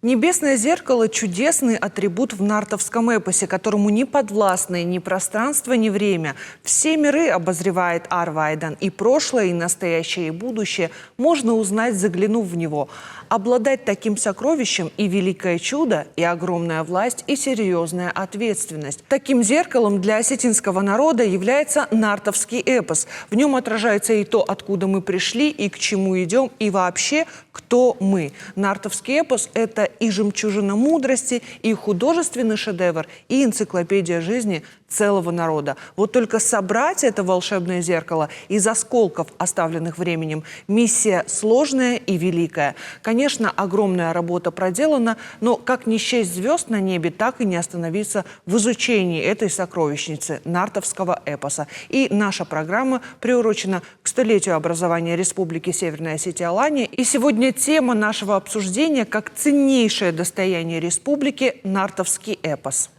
Небесное зеркало – чудесный атрибут в нартовском эпосе, которому не подвластны ни пространство, ни время. Все миры обозревает Арвайдан, и прошлое, и настоящее, и будущее можно узнать, заглянув в него. Обладать таким сокровищем и великое чудо, и огромная власть, и серьезная ответственность. Таким зеркалом для осетинского народа является нартовский эпос. В нем отражается и то, откуда мы пришли, и к чему идем, и вообще, кто мы. Нартовский эпос – это и жемчужина мудрости, и художественный шедевр, и энциклопедия жизни целого народа. Вот только собрать это волшебное зеркало из осколков, оставленных временем, миссия сложная и великая. Конечно, огромная работа проделана, но как не счесть звезд на небе, так и не остановиться в изучении этой сокровищницы нартовского эпоса. И наша программа приурочена к столетию образования Республики Северная Осетия-Алания. И сегодня тема нашего обсуждения как ценнейшее достояние республики – нартовский эпос.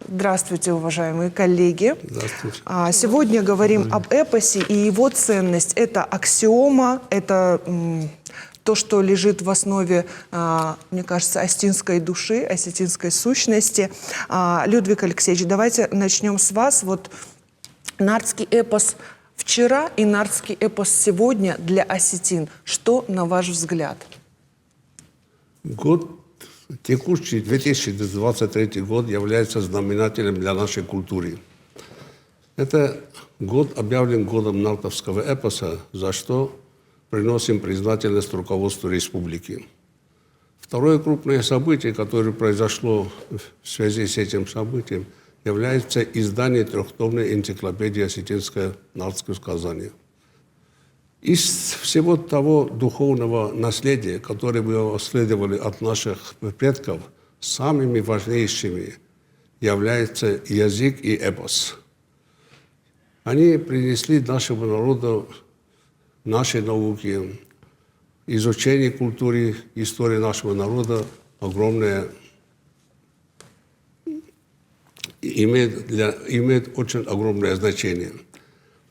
Здравствуйте, уважаемые коллеги. Здравствуйте. Сегодня говорим об эпосе и его ценность. Это аксиома, это то, что лежит в основе, мне кажется, осетинской души, осетинской сущности. Людвиг Алексеевич, давайте начнем с вас. Вот нартский эпос вчера и нартский эпос сегодня для осетин. Что, на ваш взгляд? Текущий 2023 год является знаменателем для нашей культуры. Это год объявлен годом нартовского эпоса, за что приносим признательность руководству республики. Второе крупное событие, которое произошло в связи с этим событием, является издание трехтомной энциклопедии осетинское нартское сказание. Из всего того духовного наследия, которое мы унаследовали от наших предков, самыми важнейшими являются язык и эпос. Они принесли нашему народу, нашей науке, изучение культуры, истории нашего народа огромное, имеет очень огромное значение.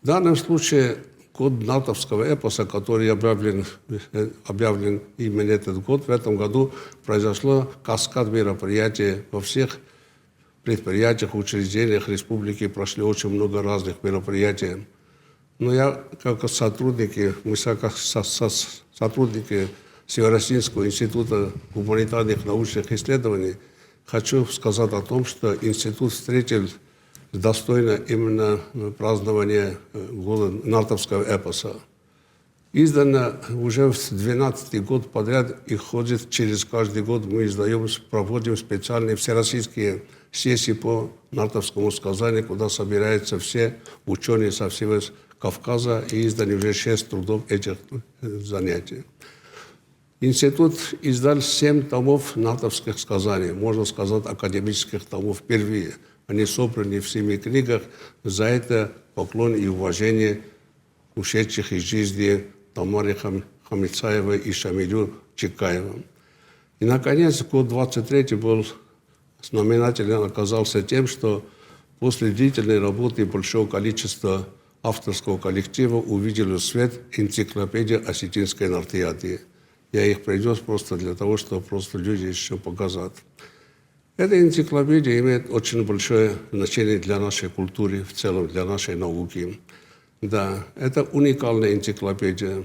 В данном случае год нартовского эпоса, который объявлен именно этот год, в этом году произошло каскад мероприятий во всех предприятиях, учреждениях республики, прошли очень много разных мероприятий. Но я, как сотрудники Северо-Осетинского института гуманитарных научных исследований, хочу сказать о том, что институт встретил достойно именно празднование года нартовского эпоса. Издано уже в 12-й год подряд и ходит через каждый год. Мы проводим специальные всероссийские сессии по нартовскому сказанию, куда собираются все ученые со всего Кавказа, и изданы уже 6 трудов этих занятий. Институт издал 7 томов нартовских сказаний, можно сказать, академических томов впервые. Они собраны в 7 книгах. За это поклон и уважение ушедших из жизни Тамаре Хамицаевой и Шамилю Чикаевым. И, наконец, год 23 был знаменателен, оказался тем, что после длительной работы большого количества авторского коллектива увидели свет энциклопедия осетинской нартиады. Я их принес просто для того, чтобы просто люди еще показать. Эта энциклопедия имеет очень большое значение для нашей культуры, в целом для нашей науки. Да, это уникальная энциклопедия.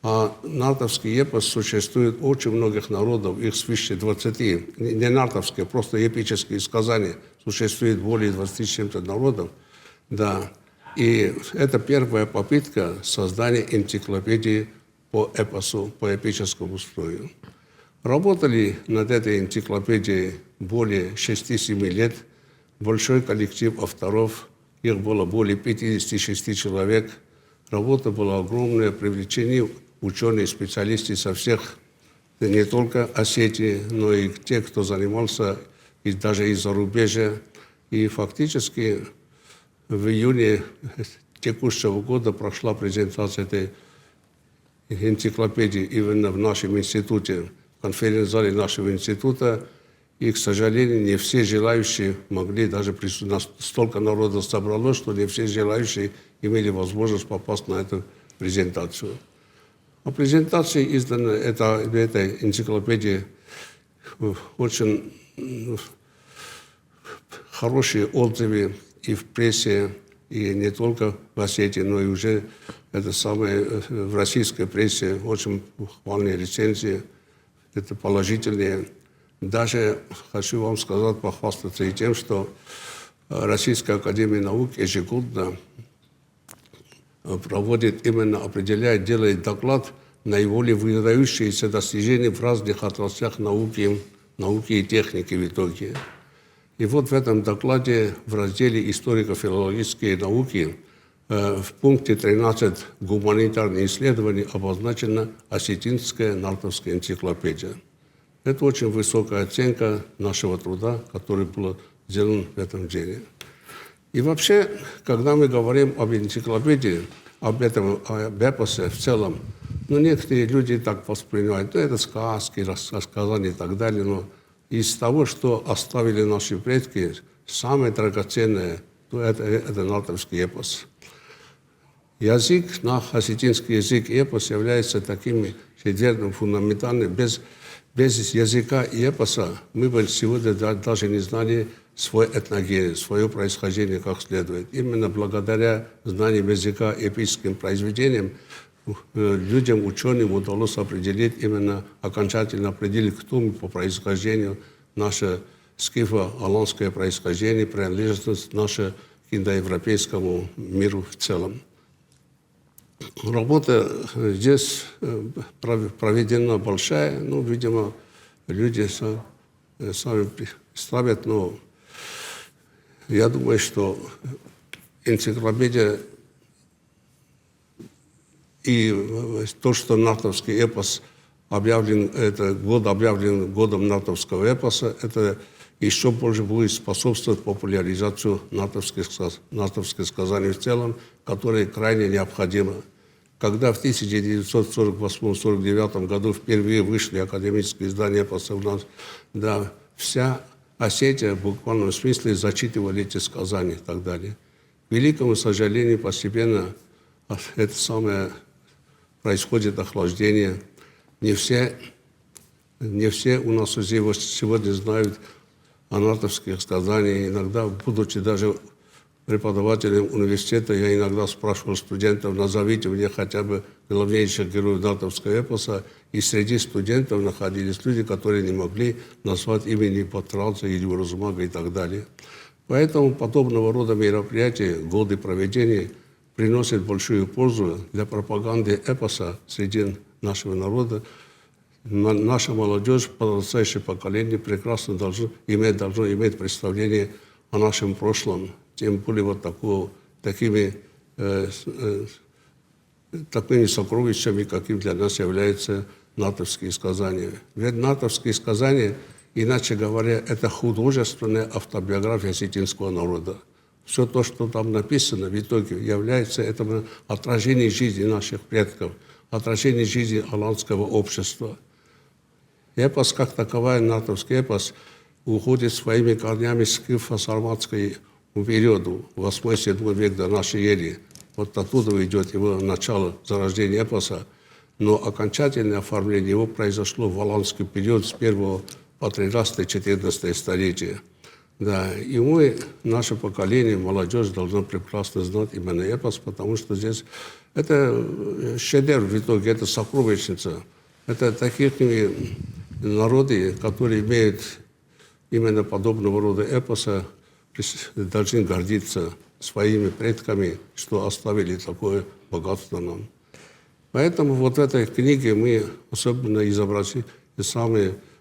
А нартовский эпос существует у очень многих народов, их свыше 20. Не нартовские, просто эпические сказания. Существует более 20 с чем-то народов. Да. И это первая попытка создания энциклопедии по эпосу, по эпическому строю. Работали над этой энциклопедией более 6-7 лет. Большой коллектив авторов, их было более 56 человек. Работа была огромная, привлечены ученые, специалисты со всех, не только Осетии, но и те, кто занимался даже из зарубежья. И фактически в июне текущего года прошла презентация этой энциклопедии именно в нашем институте, в конференц-зале нашего института. И, к сожалению, не все желающие могли, даже столько народа собралось, что не все желающие имели возможность попасть на эту презентацию. А презентация издана, этой энциклопедии очень хорошие отзывы и в прессе, и не только в Осетии, но и уже в российской прессе очень похвальные рецензии, это положительные. Даже хочу вам сказать, похвастаться и тем, что Российская академия наук ежегодно проводит, именно определяет, делает доклад наиболее выдающиеся достижения в разных отраслях науки и техники в итоге. И вот в этом докладе в разделе «Историко-филологические науки» в пункте 13 «Гуманитарные исследования» обозначена осетинская нартовская энциклопедия. Это очень высокая оценка нашего труда, который был сделан в этом деле. И вообще, когда мы говорим об энциклопедии, об эпосе в целом, некоторые люди так воспринимают, это сказки, рассказания и так далее, но из того, что оставили наши предки, самое драгоценное, это нартовский эпос. Язык, осетинский язык и эпос является таким шедевром фундаментальным. Без языка и эпоса мы бы сегодня даже не знали свой этногений, свое происхождение как следует. Именно благодаря знаниям языка и эпическим произведениям людям, ученым удалось определить, именно окончательно определить, кто мы по происхождению, наше скифо-аланское происхождение, принадлежность наше к индоевропейскому миру в целом. Работа здесь проведена большая, видимо, люди сами ставят, но я думаю, что энциклопедия и то, что нартовский эпос объявлен годом нартовского эпоса, это еще больше будет способствовать популяризации нартовских сказаний в целом, которые крайне необходимы. Когда в 1948-1949 году впервые вышли академические издания эпоса у нас, вся Осетия в буквальном смысле зачитывали эти сказания и так далее. К великому сожалению, постепенно это самое происходит охлаждение. Не все у нас сегодня знают о нартовских сказаниях. Иногда, будучи даже преподавателем университета, я иногда спрашивал студентов, назовите мне хотя бы главнейших героев нартовского эпоса. И среди студентов находились люди, которые не могли назвать имени Патранца или Уразумага и так далее. Поэтому подобного рода мероприятия, годы проведения, приносят большую пользу для пропаганды эпоса среди нашего народа. Наша молодежь, подрастающее поколение прекрасно должно иметь представление о нашем прошлом, тем более такими сокровищами, каким для нас являются нартовские сказания. Ведь нартовские сказания, иначе говоря, это художественная автобиография осетинского народа. Все то, что там написано, в итоге является отражением жизни наших предков, отражением жизни аланского общества. Эпос, как таковая, нартовский эпос, уходит своими корнями с скифо-сарматскому периоду, 8-7 век до нашей эры. Вот оттуда идет его начало зарождения эпоса. Но окончательное оформление его произошло в аланский период с 1 по 13-14 столетие. И наше поколение, молодежь должна прекрасно знать именно эпос, потому что здесь это шедевр в итоге, это сокровищница. Это такие народы, которые имеют именно подобного рода эпоса, должны гордиться своими предками, что оставили такое богатство нам. Поэтому в этой книге мы особенно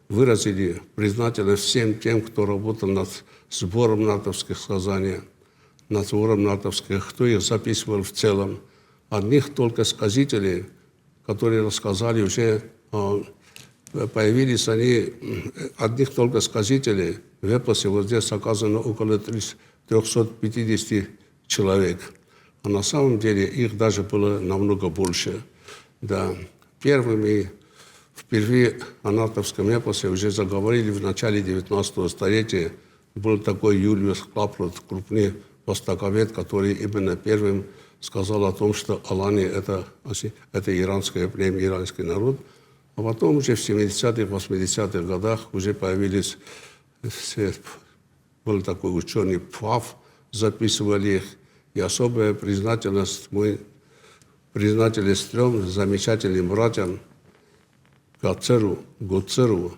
выразили признательность всем тем, кто работал над сбором нартовских сказаний, над сбором нартовских, кто их записывал в целом. Одних только сказителей, которые рассказали уже, появились они, одних только сказителей в эпосе, вот здесь оказано около 350 человек. А на самом деле их даже было намного больше. Впервые о нартовском эпосе уже заговорили в начале 19 столетия. Был такой Юлиус Клаплот, крупный востоковед, который именно первым сказал о том, что аланы – это иранское племя, иранский народ. А потом уже в 70-х, 80-х годах уже появились, был такой ученый ПФАФ, записывали их. И особая признательность, мы признательность трем замечательным братьям Гацеру, Гуцеру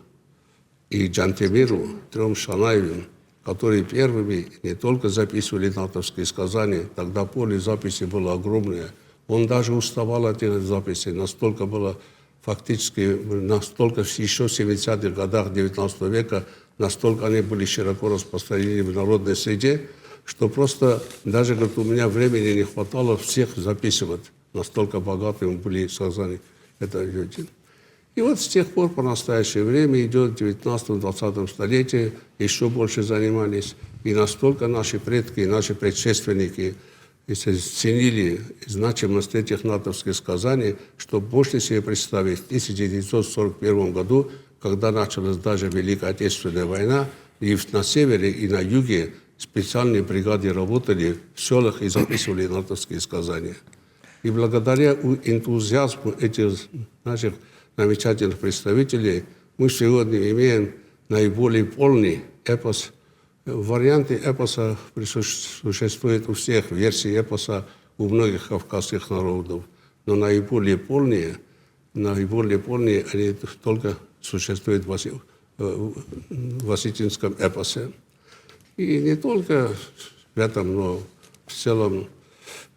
и Джантемиру, трем Шанаевым, которые первыми не только записывали натовские сказания, тогда поле записи было огромное. Он даже уставал от этих записей, настолько было фактически, настолько еще в 70-х годах 19 века, настолько они были широко распространены в народной среде, что просто даже, говорит, у меня времени не хватало всех записывать. Настолько богатыми были сказания это люди. И вот с тех пор по настоящее время идет 19-20 столетие, еще больше занимались. И настолько наши предки, наши предшественники ценили значимость этих натовских сказаний, что можете себе представить, в 1941 году, когда началась даже Великая Отечественная война, и на севере, и на юге специальные бригады работали в селах и записывали натовские сказания. И благодаря энтузиазму этих наших замечательных представителей мы сегодня имеем наиболее полный эпос. Варианты эпоса существуют у всех, версии эпоса у многих кавказских народов. Но наиболее полные они только существуют в осетинском эпосе. И не только в этом, но в целом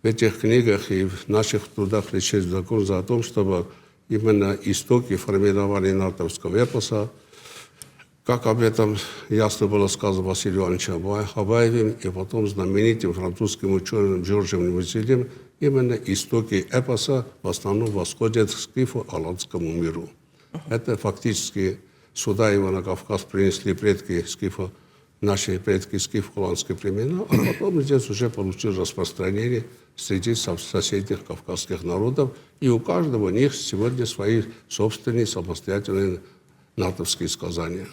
в этих книгах и в наших трудах речь идет о том, чтобы именно истоки формирования натовского эпоса, как об этом ясно было сказано Василием Ивановичем Абаевым и потом знаменитым французским ученым Джорджем Музелем, именно истоки эпоса в основном восходят к скифо-аланскому миру. Это фактически сюда его на Кавказ принесли предки скифа, наши предки скифо-аланские племена, а потом здесь уже получил распространение среди соседних кавказских народов, и у каждого из них сегодня свои собственные самостоятельные натовские сказания.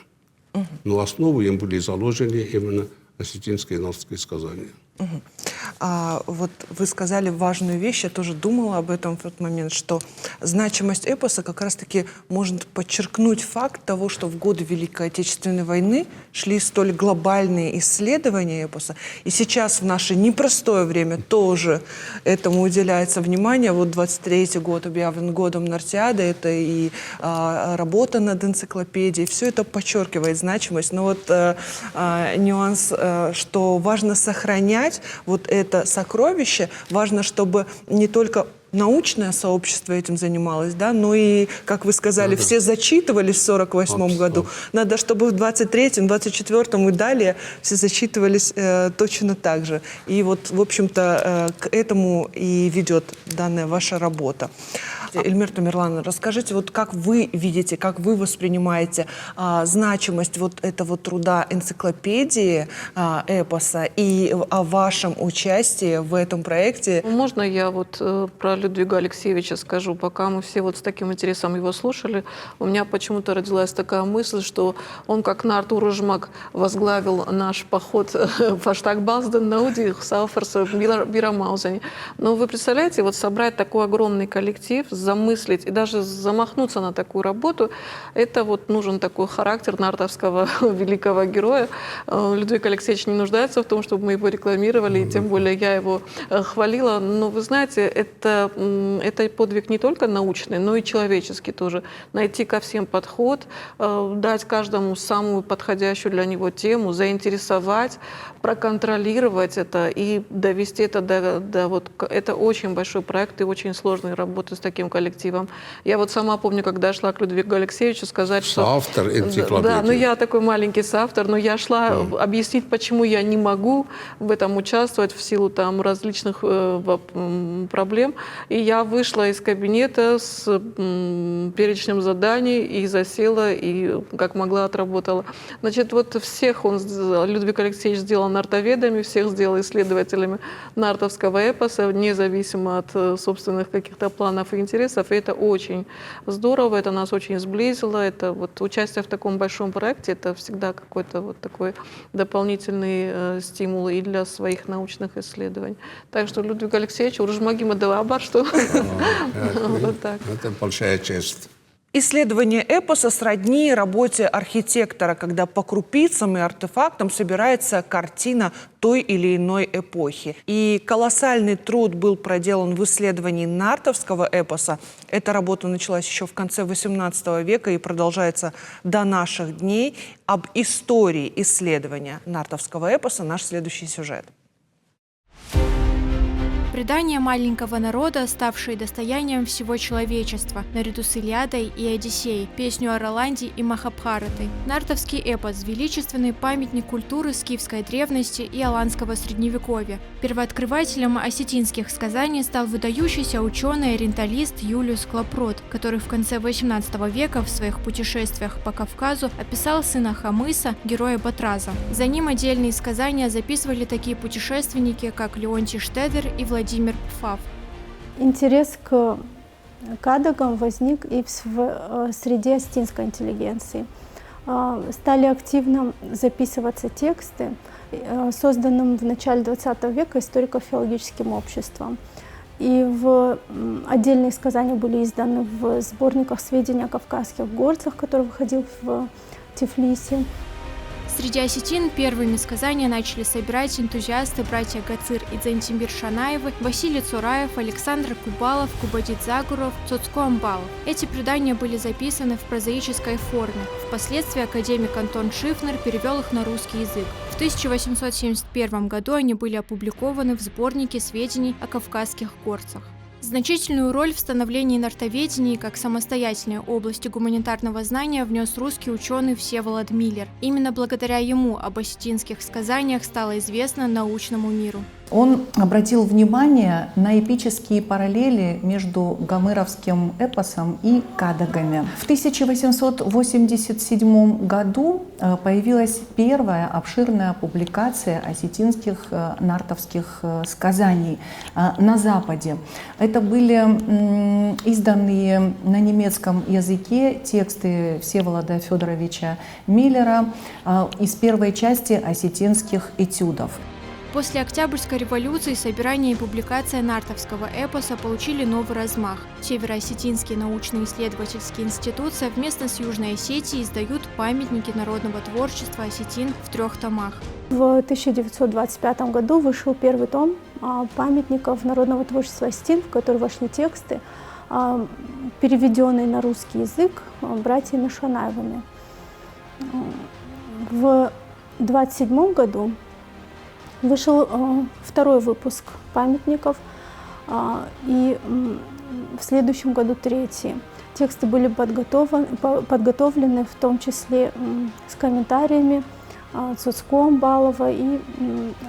Но основу им были заложены именно осетинские натовские сказания. Вот вы сказали важную вещь, я тоже думала об этом в тот момент, что значимость эпоса как раз-таки может подчеркнуть факт того, что в годы Великой Отечественной войны шли столь глобальные исследования эпоса. И сейчас в наше непростое время тоже этому уделяется внимание. Вот 23-й год объявлен годом Нартиады, это и работа над энциклопедией. Все это подчеркивает значимость. Но вот нюанс, что важно сохранять вот это сокровище, важно, чтобы не только научное сообщество этим занималось, да, но и, как вы сказали, все зачитывались в 1948 году. Надо, чтобы в 23-м, 24-м и далее все зачитывались точно так же. И вот, в общем-то, к этому и ведет данная ваша работа. Эльмира Тамерлановна, расскажите, вот как вы видите, как вы воспринимаете значимость вот этого труда энциклопедии эпоса и о вашем участии в этом проекте? Можно я вот про Людвига Алексеевича скажу? Пока мы все вот с таким интересом его слушали, у меня почему-то родилась такая мысль, что он как Нарт Уружмак возглавил наш поход в Аштаг-Балзден, Науди, Сауферс, Бирамаузене. Но вы представляете, вот собрать такой огромный коллектив, замыслить и даже замахнуться на такую работу, это вот нужен такой характер нартовского великого героя. Людвиг Алексеевич не нуждается в том, чтобы мы его рекламировали, и тем более я его хвалила. Но вы знаете, это подвиг не только научный, но и человеческий тоже. Найти ко всем подход, дать каждому самую подходящую для него тему, заинтересовать, проконтролировать это и довести это до вот... Это очень большой проект и очень сложная работа с таким коллективом. Я вот сама помню, когда шла к Людвигу Алексеевичу сказать, что... Соавтор энциклопедии. Да, но я такой маленький соавтор, но я шла объяснить, почему я не могу в этом участвовать в силу там различных проблем. И я вышла из кабинета с перечнем заданий и засела, и как могла отработала. Значит, вот всех Людвиг Алексеевич сделал нартоведами, всех сделал исследователями нартовского эпоса, независимо от собственных каких-то планов и интересов. И это очень здорово, это нас очень сблизило. Это вот участие в таком большом проекте, это всегда какой-то вот такой дополнительный стимул и для своих научных исследований. Так что Людвиг Алексеевич, Уружмаги Мадалабар, что... Это большая честь. Исследование эпоса сродни работе архитектора, когда по крупицам и артефактам собирается картина той или иной эпохи. И колоссальный труд был проделан в исследовании нартовского эпоса. Эта работа началась еще в конце XVIII века и продолжается до наших дней. Об истории исследования нартовского эпоса наш следующий сюжет. Предания маленького народа, ставшие достоянием всего человечества, наряду с Илиадой и Одиссеей, песню о Роланде и Махабхаратой. Нартовский эпос – величественный памятник культуры скифской древности и аланского средневековья. Первооткрывателем осетинских сказаний стал выдающийся ученый-ориенталист Юлиус Клопрот, который в конце XVIII века в своих путешествиях по Кавказу описал сына Хамыса, героя Батраза. За ним отдельные сказания записывали такие путешественники, как Леонтий Штедер и Владимир Пфаф. Интерес к кадагам возник и в среде осетинской интеллигенции. Стали активно записываться тексты, созданным в начале XX века историко-филологическим обществом. И отдельные сказания были изданы в сборниках сведений о кавказских горцах, который выходил в Тифлисе. Среди осетин первыми сказания начали собирать энтузиасты братья Гацир и Дзентимир Шанаевы, Василий Цураев, Александр Кубалов, Кубадит Загуров, Цоцко Амбалов. Эти предания были записаны в прозаической форме. Впоследствии академик Антон Шифнер перевел их на русский язык. В 1871 году они были опубликованы в сборнике сведений о кавказских горцах. Значительную роль в становлении нартоведения как самостоятельной области гуманитарного знания внес русский ученый Всеволод Миллер. Именно благодаря ему об осетинских сказаниях стало известно научному миру. Он обратил внимание на эпические параллели между гомеровским эпосом и кадагами. В 1887 году появилась первая обширная публикация осетинских нартовских сказаний на Западе. Это были изданные на немецком языке тексты Всеволода Федоровича Миллера из первой части осетинских этюдов. После Октябрьской революции собирание и публикация нартовского эпоса получили новый размах. Северо-Осетинский научно-исследовательский институт совместно с Южной Осетией издают памятники народного творчества осетин в 3 томах. В 1925 году вышел первый том памятников народного творчества осетин, в который вошли тексты, переведенные на русский язык братьями Шанаевыми. В 1927 году вышел второй выпуск памятников, и в следующем году третий. Тексты были подготовлены в том числе с комментариями Цоцко Амбалова и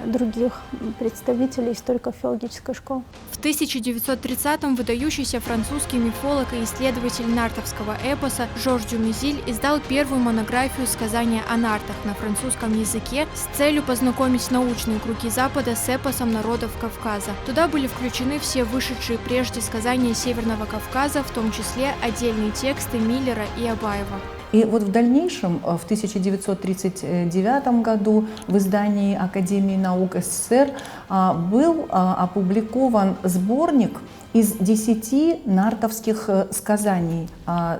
других представителей историко-филологической школы. В 1930-м выдающийся французский мифолог и исследователь нартовского эпоса Жорж Дюмезиль издал первую монографию «Сказания о нартах» на французском языке с целью познакомить научные круги Запада с эпосом народов Кавказа. Туда были включены все вышедшие прежде сказания Северного Кавказа, в том числе отдельные тексты Миллера и Абаева. И вот в дальнейшем, в 1939 году в издании Академии наук СССР был опубликован сборник из 10 нартовских сказаний,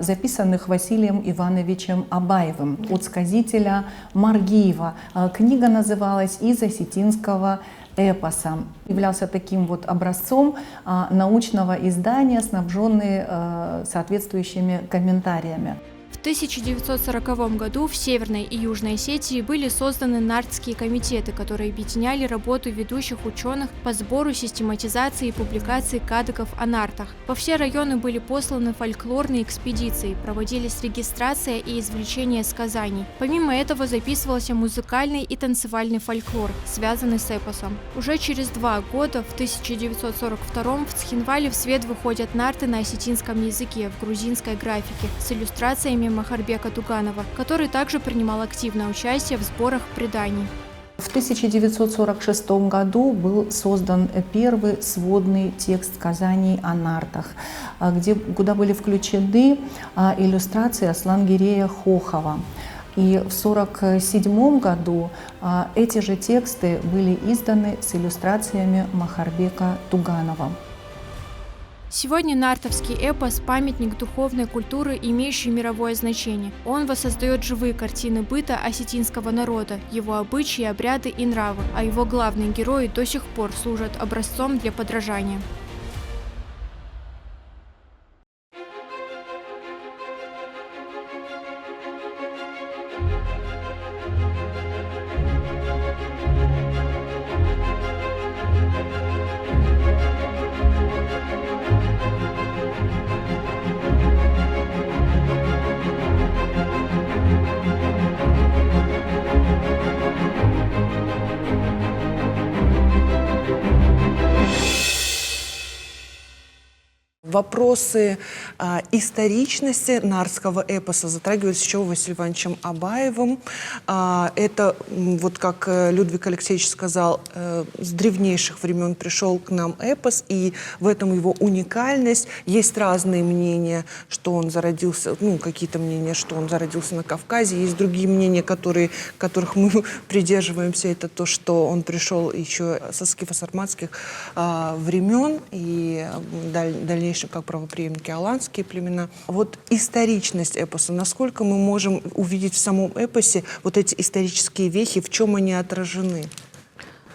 записанных Василием Ивановичем Абаевым от сказителя Маргиева. Книга называлась «Из осетинского эпоса». Являлся таким вот образцом научного издания, снабженный соответствующими комментариями. В 1940 году в Северной и Южной Осетии были созданы нартские комитеты, которые объединяли работу ведущих ученых по сбору, систематизации и публикации кадагов о нартах. Во все районы были посланы фольклорные экспедиции, проводились регистрация и извлечение сказаний. Помимо этого записывался музыкальный и танцевальный фольклор, связанный с эпосом. Уже через 2 года, в 1942 в Цхинвале в свет выходят нарты на осетинском языке в грузинской графике с иллюстрациями Махарбека Туганова, который также принимал активное участие в сборах преданий. В 1946 году был создан первый сводный текст сказаний о нартах, куда были включены иллюстрации Аслангирея Хохова. И в 1947 году эти же тексты были изданы с иллюстрациями Махарбека Туганова. Сегодня нартовский эпос – памятник духовной культуры, имеющий мировое значение. Он воссоздает живые картины быта осетинского народа, его обычаи, обряды и нравы, а его главные герои до сих пор служат образцом для подражания. Вопросы историчности нартского эпоса затрагиваются еще Василием Ивановичем Абаевым. Это, вот как Людвиг Алексеевич сказал, с древнейших времен пришел к нам эпос, и в этом его уникальность. Есть разные мнения, что он зародился, какие-то мнения, что он зародился на Кавказе. Есть другие мнения, которых мы придерживаемся. Это то, что он пришел еще со скифо-сарматских времен и дальнейшем как правопреемники аланские племена. Вот историчность эпоса, насколько мы можем увидеть в самом эпосе вот эти исторические вехи, в чем они отражены?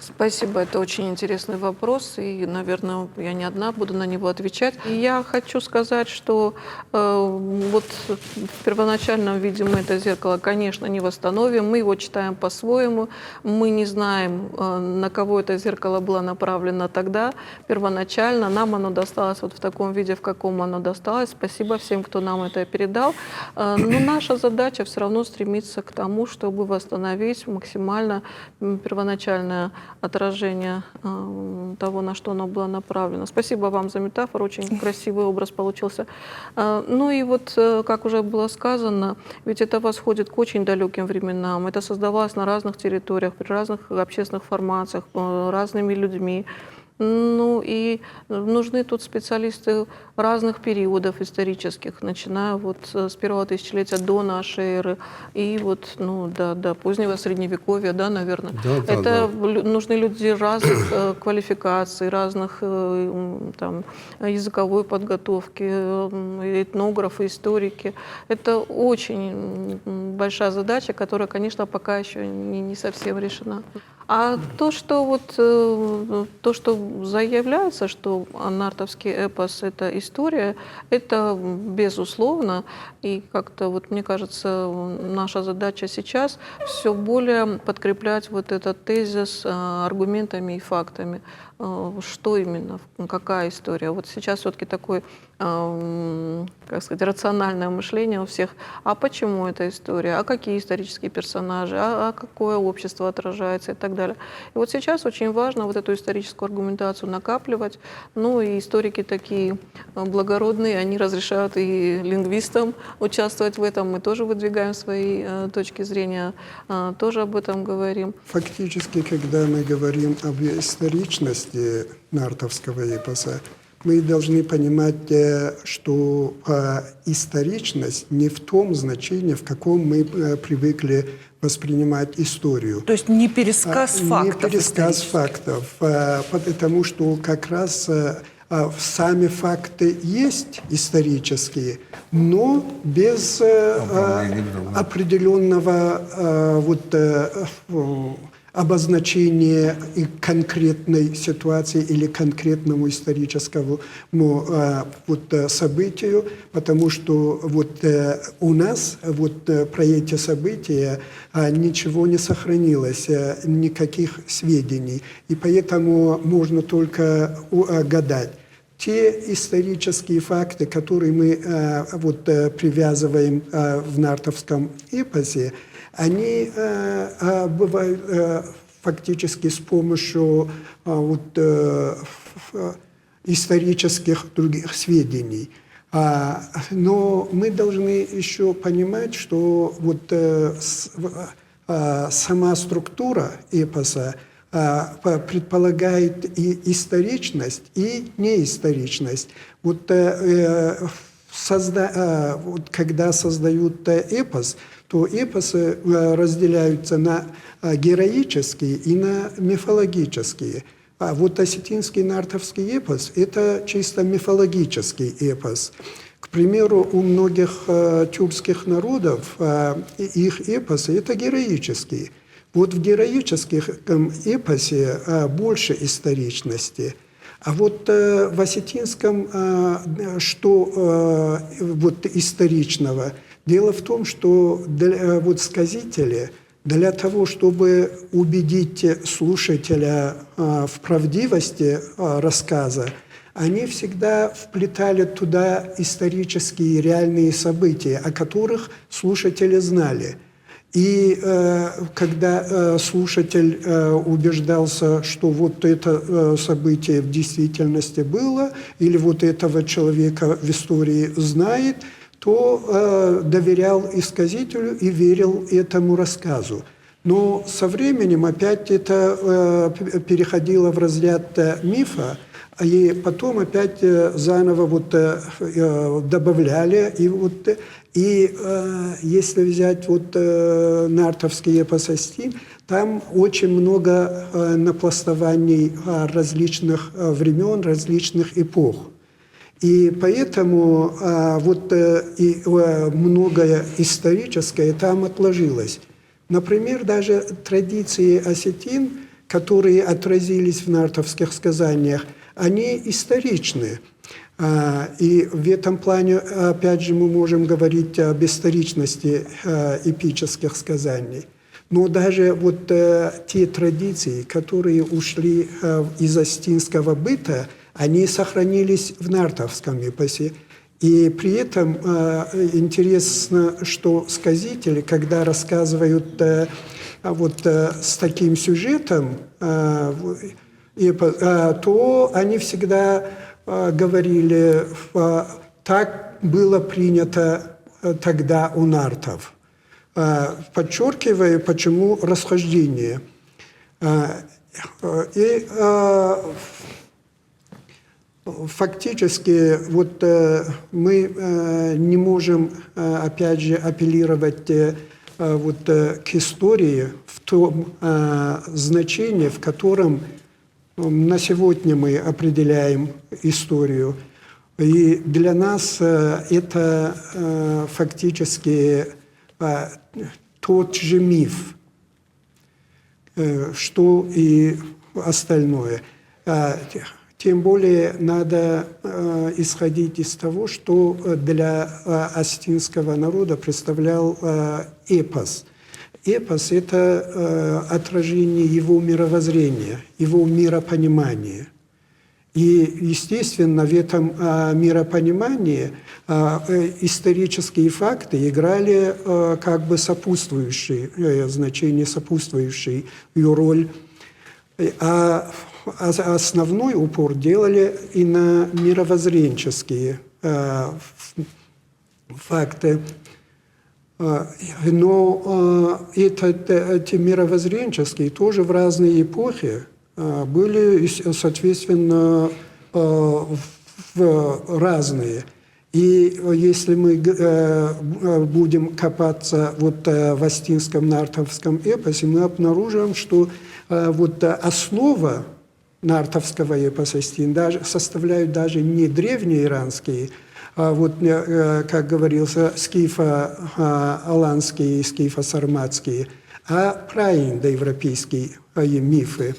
Спасибо, это очень интересный вопрос, и, наверное, я не одна буду на него отвечать. И я хочу сказать, что вот в первоначальном виде мы это зеркало, конечно, не восстановим, мы его читаем по-своему, мы не знаем, на кого это зеркало было направлено тогда, первоначально, нам оно досталось вот в таком виде, в каком оно досталось. Спасибо всем, кто нам это передал. Но наша задача все равно стремиться к тому, чтобы восстановить максимально первоначальное отражение того, на что оно было направлено. Спасибо вам за метафору, очень красивый образ получился. Ну и вот, как уже было сказано, ведь это восходит к очень далеким временам. Это создавалось на разных территориях, при разных общественных формациях, разными людьми. Ну и нужны тут специалисты разных периодов исторических, начиная вот с первого тысячелетия до нашей эры и вот до позднего средневековья, да, наверное. Это нужны люди разных квалификаций, разных там, языковой подготовки, этнографы, историки. Это очень большая задача, которая, конечно, пока еще не совсем решена. А то, что заявляется, что нартовский эпос — это история, это безусловно. И как-то вот мне кажется, наша задача сейчас все более подкреплять вот этот тезис аргументами и фактами. Что именно, какая история. Вот сейчас все-таки такое, как сказать, рациональное мышление у всех. А почему эта история? А какие исторические персонажи? А какое общество отражается и так далее. И вот сейчас очень важно вот эту историческую аргументацию накапливать. Ну и историки такие благородные, они разрешают и лингвистам участвовать в этом. Мы тоже выдвигаем свои точки зрения, тоже об этом говорим. Фактически, когда мы говорим об историчности нартовского эпоса, мы должны понимать, что историчность не в том значении, в каком мы привыкли воспринимать историю. То есть не пересказ фактов. Не пересказ фактов, потому что как раз сами факты есть исторические, но без определенного обозначения и конкретной ситуации или конкретному историческому событию, потому что у нас про эти события ничего не сохранилось, никаких сведений, и поэтому можно только гадать. Те исторические факты, которые мы привязываем в нартовском эпосе, они бывают фактически с помощью исторических других сведений. Но мы должны еще понимать, что сама структура эпоса предполагает и историчность, и неисторичность. Когда создают эпос, то эпосы разделяются на героические и на мифологические. А вот осетинский нартовский эпос – это чисто мифологический эпос. К примеру, у многих тюркских народов их эпосы – это героические. Вот в героическом эпосе больше историчности. А вот в осетинском что вот историчного? Дело в том, что вот сказители для того, чтобы убедить слушателя в правдивости рассказа, они всегда вплетали туда исторические реальные события, о которых слушатели знали. И когда слушатель убеждался, что вот это событие в действительности было, или вот этого человека в истории знает, то доверял сказителю и верил этому рассказу. Но со временем опять это переходило в разряд мифа, и потом опять заново вот добавляли. И если взять вот нартовский эпос «Остин», там очень много напластований различных времен, различных эпох. И поэтому вот и многое историческое там отложилось. Например, даже традиции осетин, которые отразились в нартовских сказаниях, они историчны. И в этом плане, опять же, мы можем говорить об историчности эпических сказаний. Но даже вот те традиции, которые ушли из остинского быта, они сохранились в нартовском эпосе. И при этом интересно, что сказители, когда рассказывают вот с таким сюжетом, то они всегда говорили, так было принято тогда у нартов. Подчеркивая, почему расхождение. И фактически вот мы не можем, опять же, апеллировать вот к истории в том значении, в котором на сегодня мы определяем историю. И для нас это фактически тот же миф, что и остальное. Тем более надо исходить из того, что для остинского народа представлял эпос. Эпос – это отражение его мировоззрения, его миропонимания. И, естественно, в этом миропонимании исторические факты играли как бы сопутствующие, значение сопутствующей ее роль. А основной упор делали и на мировоззренческие факты. Но эти мировоззренческие тоже в разные эпохи были, соответственно, разные. И если мы будем копаться вот в остинском нартовском эпосе, мы обнаружим, что вот основа нартовского эпоса Остин составляют даже не древние иранские, вот, как говорился, скифо-аланские и скифо-сарматские, а праиндоевропейские мифы.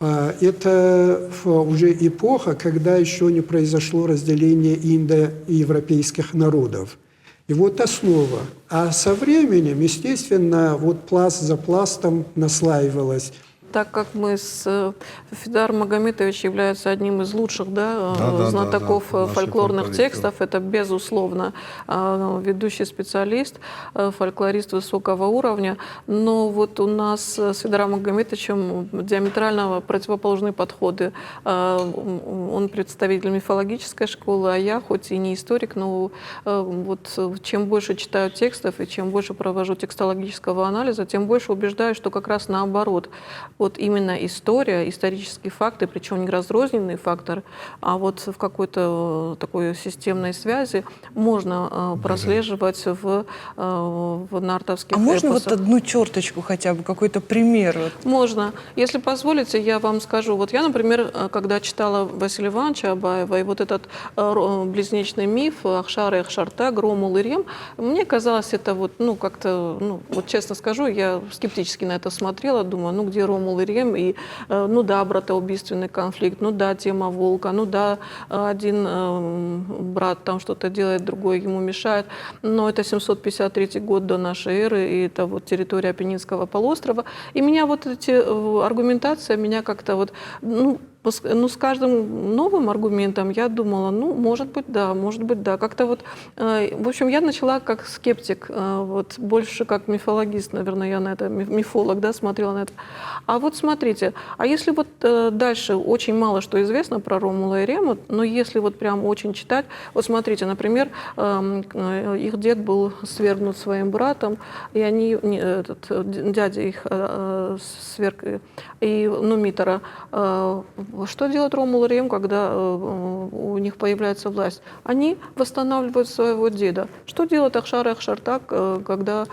Это уже эпоха, когда еще не произошло разделение индоевропейских народов. И вот основа. А со временем, естественно, вот пласт за пластом наслаивалось. Так как мы с Фидар Магометович является одним из лучших знатоков фольклорных текстов, это, безусловно, ведущий специалист, фольклорист высокого уровня. Но вот у нас с Фидаром Магометовичем диаметрально противоположные подходы. Он представитель мифологической школы, а я, хоть и не историк, но вот чем больше читаю текстов и чем больше провожу текстологического анализа, тем больше убеждаюсь, что как раз наоборот. вот именно история, исторические факты, причем не разрозненные факторы, а вот в какой-то такой системной связи можно прослеживать в нартовских А можно вот эпосах. одну черточку хотя бы, какой-то пример? Вот? Можно. Если позволите, я вам скажу. Вот я, например, когда читала Василия Ивановича Абаева, и вот этот близнечный миф Ахшар и Ахшартаг, Ромул и Рем, мне казалось, это вот, ну, как-то, ну, вот честно скажу, я скептически на это смотрела, думаю, ну, где Ромул и Рем, и, ну, да, братоубийственный конфликт, ну, да, тема волка, ну, да, один брат там что-то делает, другой ему мешает, но это 753 год до нашей эры, и это вот территория Апеннинского полуострова, и меня вот эти аргументация, меня как-то вот, ну, с каждым новым аргументом я думала, ну, может быть, да. Как-то вот, в общем, я начала как скептик, вот, больше как мифологист, наверное, я на это, мифолог, да, смотрела на это. А вот смотрите, а если вот дальше очень мало что известно про Ромула и Рему, но если вот прям очень читать, вот смотрите, например, их дед был свергнут своим братом, и они, дядя их сверг, и Нумитора, что делает Ромул и Рем, когда у них появляется власть? Они восстанавливают своего деда. Что делает Ахшар и Ахшартаг, когда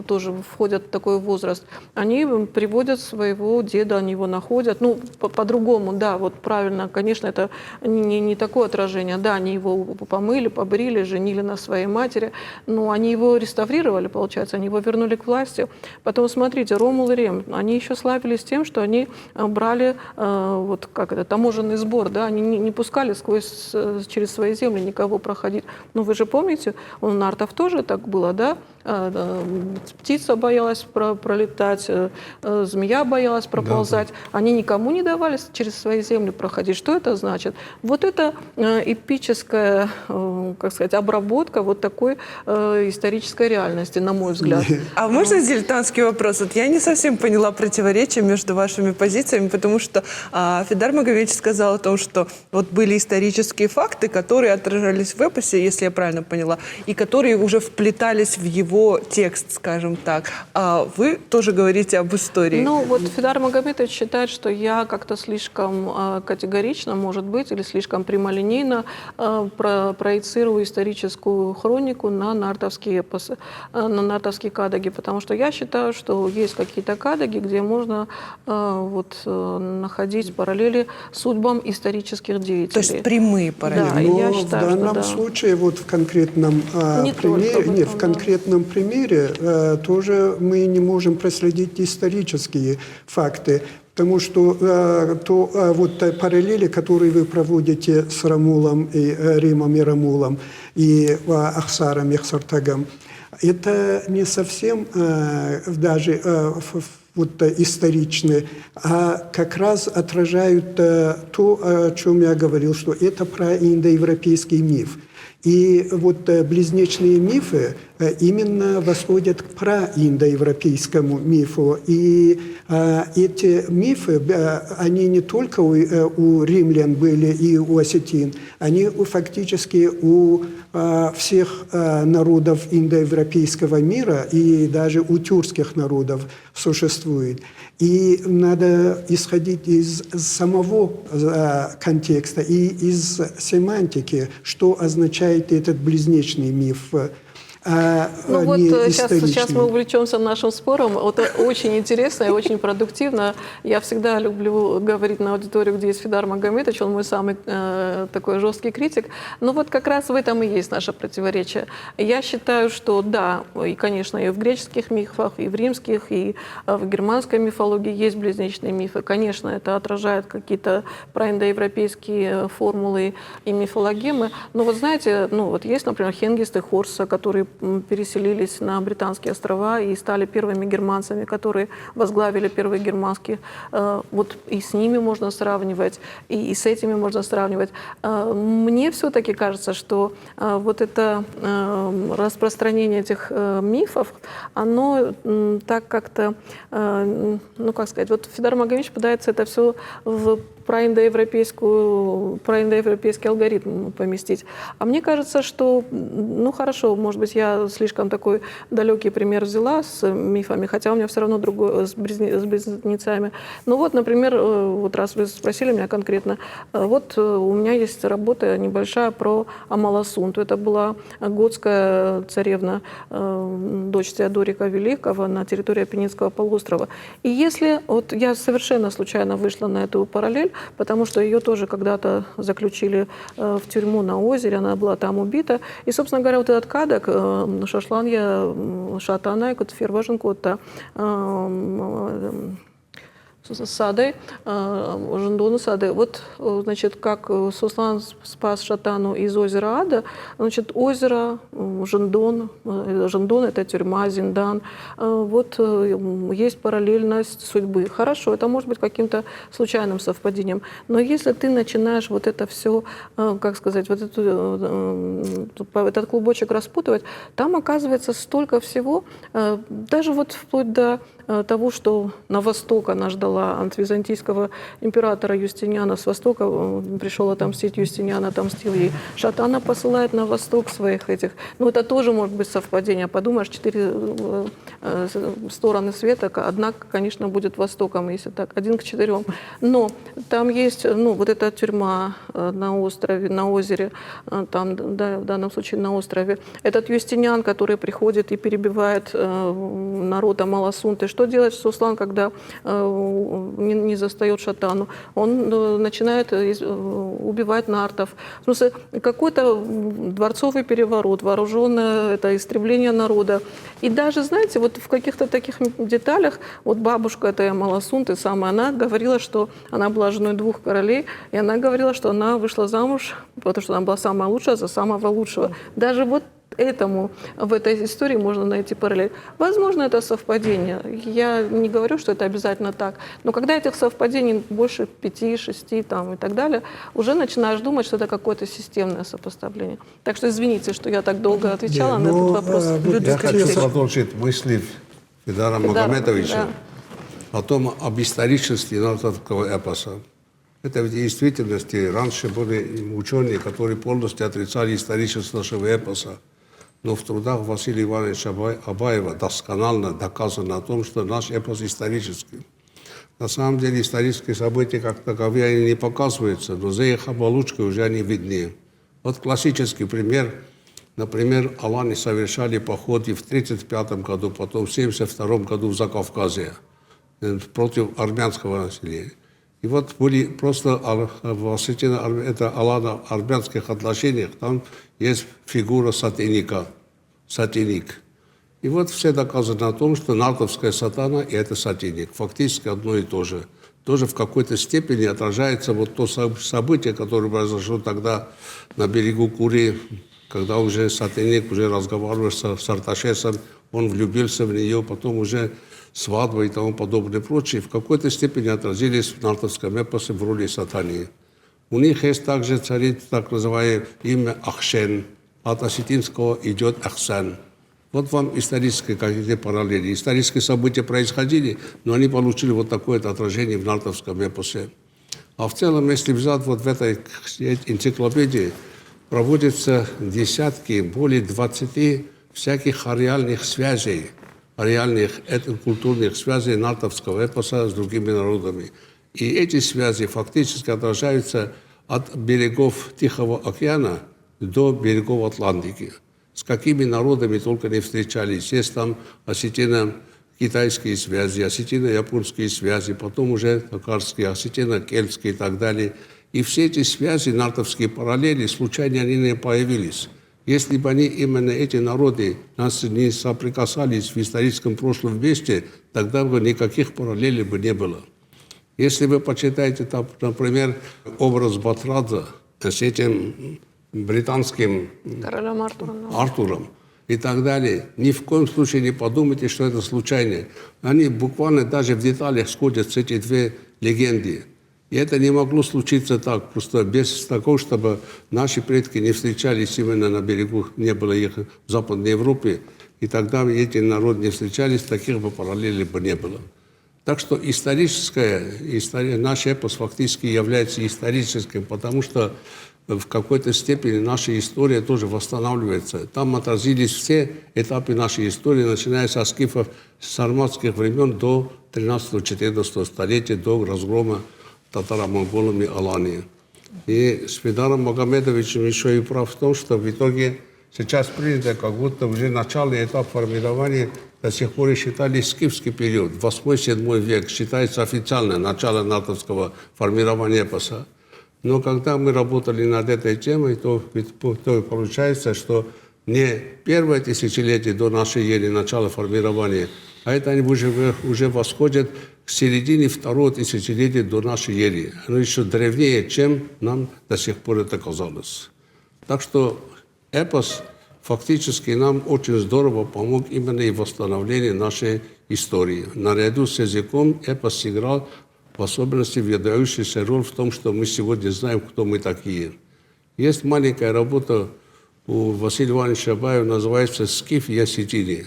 тоже входят в такой возраст? Они приводят своего деда, они его находят. Ну, по-другому, да, вот правильно, конечно, это не такое отражение. Да, они его помыли, побрили, женили на своей матери, но они его реставрировали, получается, они его вернули к власти. Потом, смотрите, Ромул и Рем, они еще славились тем, что они брали вот как это, таможенный сбор, да, они не пускали через свои земли никого проходить. Но вы же помните, у нартов тоже так было, да? Птица боялась пролетать, змея боялась проползать. Да. Они никому не давали через свои земли проходить. Что это значит? Вот это эпическая, как сказать, обработка вот такой исторической реальности, на мой взгляд. А можно дилетантский вопрос? Вот я не совсем поняла противоречия между вашими позициями, потому что Федар Магомедович сказал о том, что вот были исторические факты, которые отражались в эпосе, если я правильно поняла, и которые уже вплетались в его текст, скажем так. А вы тоже говорите об истории. Ну, вот Федар Магомедович считает, что я как-то слишком категорично, может быть, или слишком прямолинейно проецирую историческую хронику на нартовские эпосы, на нартовские кадаги, потому что я считаю, что есть какие-то кадаги, где можно вот находить параллели судьбам исторических деятелей. То есть прямые параллели. Да, но я считаю, в данном случае, вот в конкретном примере тоже мы не можем проследить исторические факты, потому что вот параллели, которые вы проводите с Ромулом и Римом и Ромулом и Ахсаром и Ахсартагом, это не совсем даже вот историчны, а как раз отражают то, о чем я говорил, что это про индоевропейский миф. И вот близнечные мифы именно восходят к праиндоевропейскому мифу. И эти мифы, они не только у римлян были и у осетин, они фактически у всех народов индоевропейского мира и даже у тюркских народов существуют. И надо исходить из самого контекста и из семантики, что означает этот близнечный миф. Ну вот сейчас мы увлечемся нашим спором. Вот очень интересно и очень продуктивно. Я всегда люблю говорить на аудиторию, где есть Федар Магомедович, он мой самый такой жесткий критик. Но вот как раз в этом и есть наше противоречие. Я считаю, что да, и, конечно, и в греческих мифах, и в римских, и в германской мифологии есть близнечные мифы. Конечно, это отражает какие-то проиндоевропейские формулы и мифологемы. Но вот знаете, ну вот есть, например, Хенгист и Хорса, которые переселились на Британские острова и стали первыми германцами, которые возглавили первые германские. Вот и с ними можно сравнивать, и с этими можно сравнивать. Мне все-таки кажется, что вот это распространение этих мифов, оно так как-то, ну как сказать, вот Федар Магомедович пытается это все про индоевропейский алгоритм поместить. А мне кажется, что, ну хорошо, может быть, я слишком такой далекий пример взяла с мифами, хотя у меня все равно другой, с близнецами. Ну вот, например, вот раз вы спросили меня конкретно, вот у меня есть работа небольшая про Амаласунту. Это была готская царевна, дочь Теодорика Великого на территории Апеннинского полуострова. И если, вот я совершенно случайно вышла на эту параллель, потому что ее тоже когда-то заключили в тюрьму на озере, она была там убита. И, собственно говоря, вот этот кадок, шашланья, шатана, ферваженкота, сады, жендоны сады. Вот, значит, как Суслан спас Шатану из озера Ада, значит, озеро, Жендон, Жендон — это тюрьма, Зиндан. Вот есть параллельность судьбы. Хорошо, это может быть каким-то случайным совпадением. Но если ты начинаешь вот это все, как сказать, вот этот клубочек распутывать, там оказывается столько всего, даже вот вплоть до того, что на восток она ждала от византийского императора Юстиниана. С востока пришел отомстить Юстиниан, отомстил ей. Шатана посылает на восток своих этих. Ну, это тоже может быть совпадение. Подумаешь, 4 стороны света, одна, конечно, будет востоком, если так, 1 к 4. Но там есть, ну, вот эта тюрьма на острове, на озере, там, да, в данном случае на острове. Этот Юстиниан, который приходит и перебивает народ Амаласунты. Что делает Суслан, когда не застает Шатану? Он начинает убивать нартов. В смысле, какой-то дворцовый переворот, вооруженное это истребление народа. И даже, знаете, вот в каких-то таких деталях, вот бабушка этой Амаласунты самая, она говорила, что она была женой 2 королей, и она говорила, что она вышла замуж, потому что она была самая лучшая за самого лучшего. Даже вот этому в этой истории можно найти параллель. Возможно, это совпадение. Я не говорю, что это обязательно так. Но когда этих совпадений больше 5, 6 там, и так далее, уже начинаешь думать, что это какое-то системное сопоставление. Так что извините, что я так долго отвечала на этот вопрос. Я хочу продолжить мысли Федора Магомедовича о том, об историчности нартовского эпоса. Это в действительности раньше были ученые, которые полностью отрицали историчность нашего эпоса. Но в трудах Василия Ивановича Абаева досконально доказано о том, что наш эпос исторический. На самом деле исторические события как таковые они не показываются, но за их оболочкой уже они видны. Вот классический пример. Например, аланы совершали походы в 1935 году, потом в 1972 году в Закавказье против армянского населения. И вот были просто это алана в армянских отношениях, там есть фигура сатаника, сатаник. И вот все доказано о том, что нартовская сатана и это сатаник. Фактически одно и то же. Тоже в какой-то степени отражается вот то событие, которое произошло тогда на берегу Кури, когда уже сатаник уже разговаривал с Арташесом, он влюбился в нее, потом уже свадьба и тому подобное прочее, в какой-то степени отразились в нартовском эпосе в роли сатаны. У них есть также царит так называемое имя Ахшен, от осетинского идет Ахсан. Вот вам исторические какие-то параллели. Исторические события происходили, но они получили вот такое отражение в нартовском эпосе. А в целом, если взять вот в этой энциклопедии, проводятся десятки, более 20 всяких реальных связей, реальных этнокультурных связей нартовского эпоса с другими народами. И эти связи фактически отражаются от берегов Тихого океана до берегов Атлантики. С какими народами только не встречались. Есть там осетино-китайские связи, осетино-японские связи, потом уже татарские, осетино-кельтские и так далее. И все эти связи, нартовские параллели, случайно они не появились. Если бы они, именно эти народы, нас не соприкасались в историческом прошлом вместе, тогда бы никаких параллелей бы не было. Если вы почитаете, там, например, образ Батрадзе с этим британским королем Артуром и так далее, ни в коем случае не подумайте, что это случайно. Они буквально даже в деталях сходятся, эти две легенды. И это не могло случиться так, просто без того, чтобы наши предки не встречались именно на берегу, не было их в Западной Европе, и тогда эти народы не встречались, таких бы параллелей бы не было. Так что наш эпос фактически является историческим, потому что в какой-то степени наша история тоже восстанавливается. Там отразились все этапы нашей истории, начиная со скифов, с сарматских времен до 13-14 столетия, до разгрома татаро-монголами Алании. И с Федаром Магомедовичем еще и прав в том, что в итоге сейчас принято, как будто уже начальный этап формирования до сих пор считали скифский период. 8-7 век считается официальное начало натовского формирования эпоса. Но когда мы работали над этой темой, то получается, что не первое тысячелетие до нашей эры, начала формирования, а это они уже восходят к середине второго тысячелетия до нашей эры. Оно еще древнее, чем нам до сих пор это казалось. Так что эпос фактически нам очень здорово помог именно и в восстановлении нашей истории. Наряду с языком эпос сыграл в особенности выдающуюся роль в том, что мы сегодня знаем, кто мы такие. Есть маленькая работа у Василия Ивановича Абаева, называется «Скиф и осетины».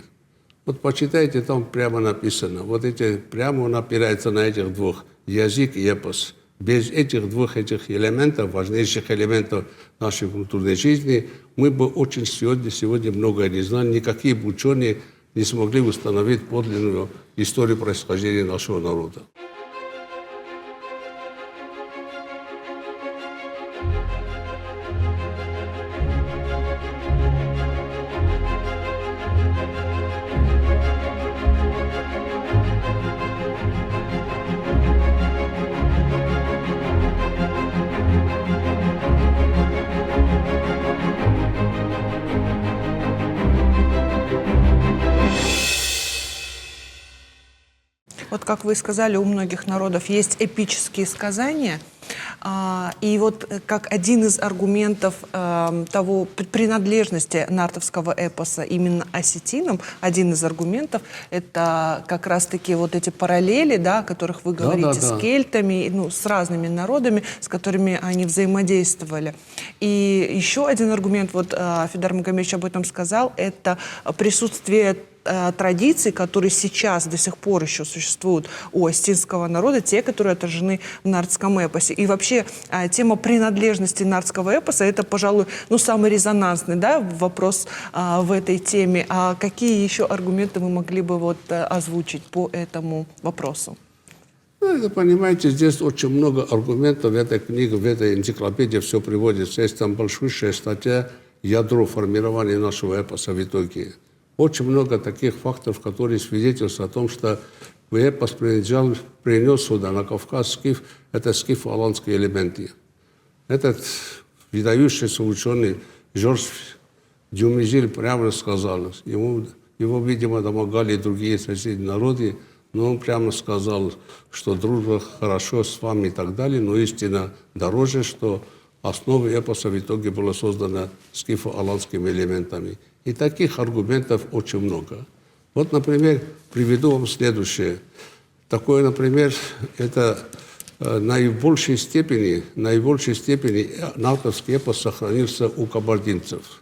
Вот почитайте, там прямо написано. Вот эти прямо он опирается на этих двух, язык и эпос. Без этих двух элементов, важнейших элементов нашей культурной жизни, мы бы очень сегодня многое не знали. Никакие бы ученые не смогли установить подлинную историю происхождения нашего народа. Вот как вы сказали, у многих народов есть эпические сказания, и вот как один из аргументов того принадлежности нартовского эпоса именно осетинам, один из аргументов это как раз-таки вот эти параллели, да, о которых вы говорите, с кельтами, ну, с разными народами, с которыми они взаимодействовали. И еще один аргумент, вот Федар Магомедович об этом сказал, это присутствие традиций, которые сейчас до сих пор еще существуют у осетинского народа, те, которые отражены в нартском эпосе. И вообще тема принадлежности нартского эпоса это, пожалуй, ну, самый резонансный, да, вопрос в этой теме. А какие еще аргументы вы могли бы вот озвучить по этому вопросу? Ну, это, понимаете, здесь очень много аргументов в этой книге, в этой энциклопедии все приводится. Есть там большущая статья «Ядро формирования нашего эпоса в итоге». Очень много таких факторов, которые свидетельствуют о том, что эпос принес сюда, на Кавказ, скиф, это скифо-аланские элементы. Этот выдающийся ученый Жорж Дюмизиль прямо сказал, его, видимо, домогали другие соседние народы, но он прямо сказал, что дружба хорошо с вами и так далее, но истина дороже, что основа эпоса в итоге была создана скифо-аланскими элементами. И таких аргументов очень много. Вот, например, приведу вам следующее. Такое, например, это в наибольшей степени нартовский эпос сохранился у кабардинцев,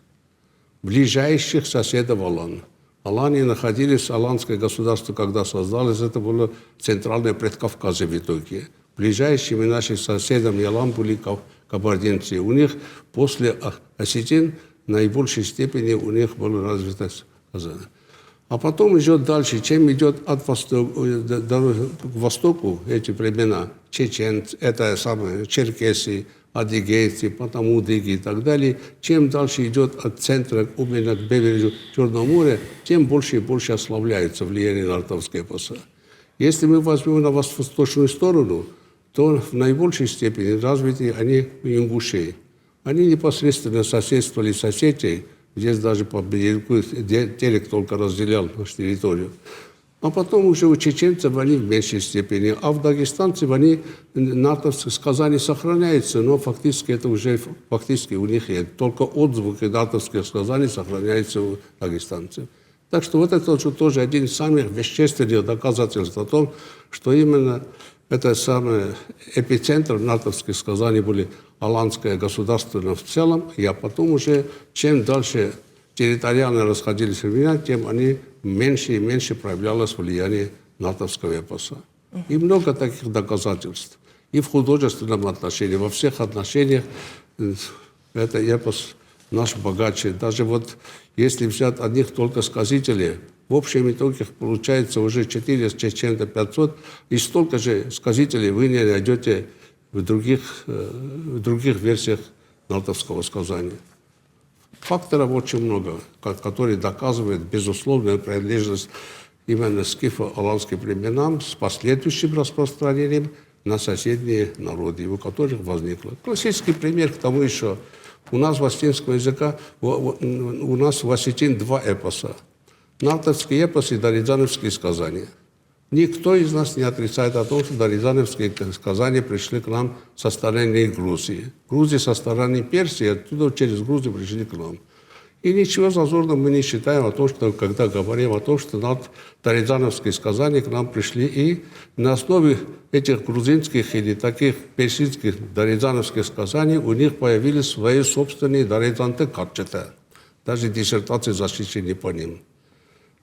ближайших соседов Алан. Алании находились, аланское государство, когда создалось, это было центральное Предкавказье в итоге. Ближайшими нашими соседями Алан были кабардинцы. У них после осетин в наибольшей степени у них было развито сказано. А потом идет дальше, чем идет от востока, к востоку эти племена, чеченцы, это самое, черкесы, адыгейцы, потом удыги и так далее, чем дальше идет от центра именно к берегу Черного моря, тем больше и больше ослабляется влияние нартовского эпоса. Если мы возьмем на восточную сторону, то в наибольшей степени развиты они ингуши. Они непосредственно соседствовали с Осетией, здесь даже по берегу Терек только разделял нашу территорию. А потом уже у чеченцев они в меньшей степени, а в дагестанцев они, натовские сказания сохраняются, но фактически это уже фактически у них нет. Только отзвуки натовских сказаний сохраняются у дагестанцев. Так что вот это тоже один из самых вещественных доказательств о том, что именно это самый эпицентр натовских сказаний были аланское государство в целом, а потом уже чем дальше территориально расходились времена, тем они меньше и меньше проявлялось влияние натовского эпоса. И много таких доказательств. И в художественном отношении, во всех отношениях это эпос наш богаче. Даже вот если взять одних только сказителей, в общем итоге получается уже 400, чем-то 500, и столько же сказителей вы не найдете в других версиях нартовского сказания. Факторов очень много, которые доказывают безусловную принадлежность именно скифо-аланским племенам с последующим распространением на соседние народы, у которых возникло. Классический пример к тому еще. У нас в осетинском языке, у нас в осетин два эпоса. Нартовский эпос и даридзановские сказания. Никто из нас не отрицает о том, что даридзановские сказания пришли к нам со стороны Грузии. Грузия со стороны Персии, оттуда через Грузию пришли к нам. И ничего зазорного мы не считаем о том, что когда говорим о том, что даридзановские сказания к нам пришли, и на основе этих грузинских или таких персидских даридзановских сказаний у них появились свои собственные даридзанты катчета. Даже диссертации защищены по ним.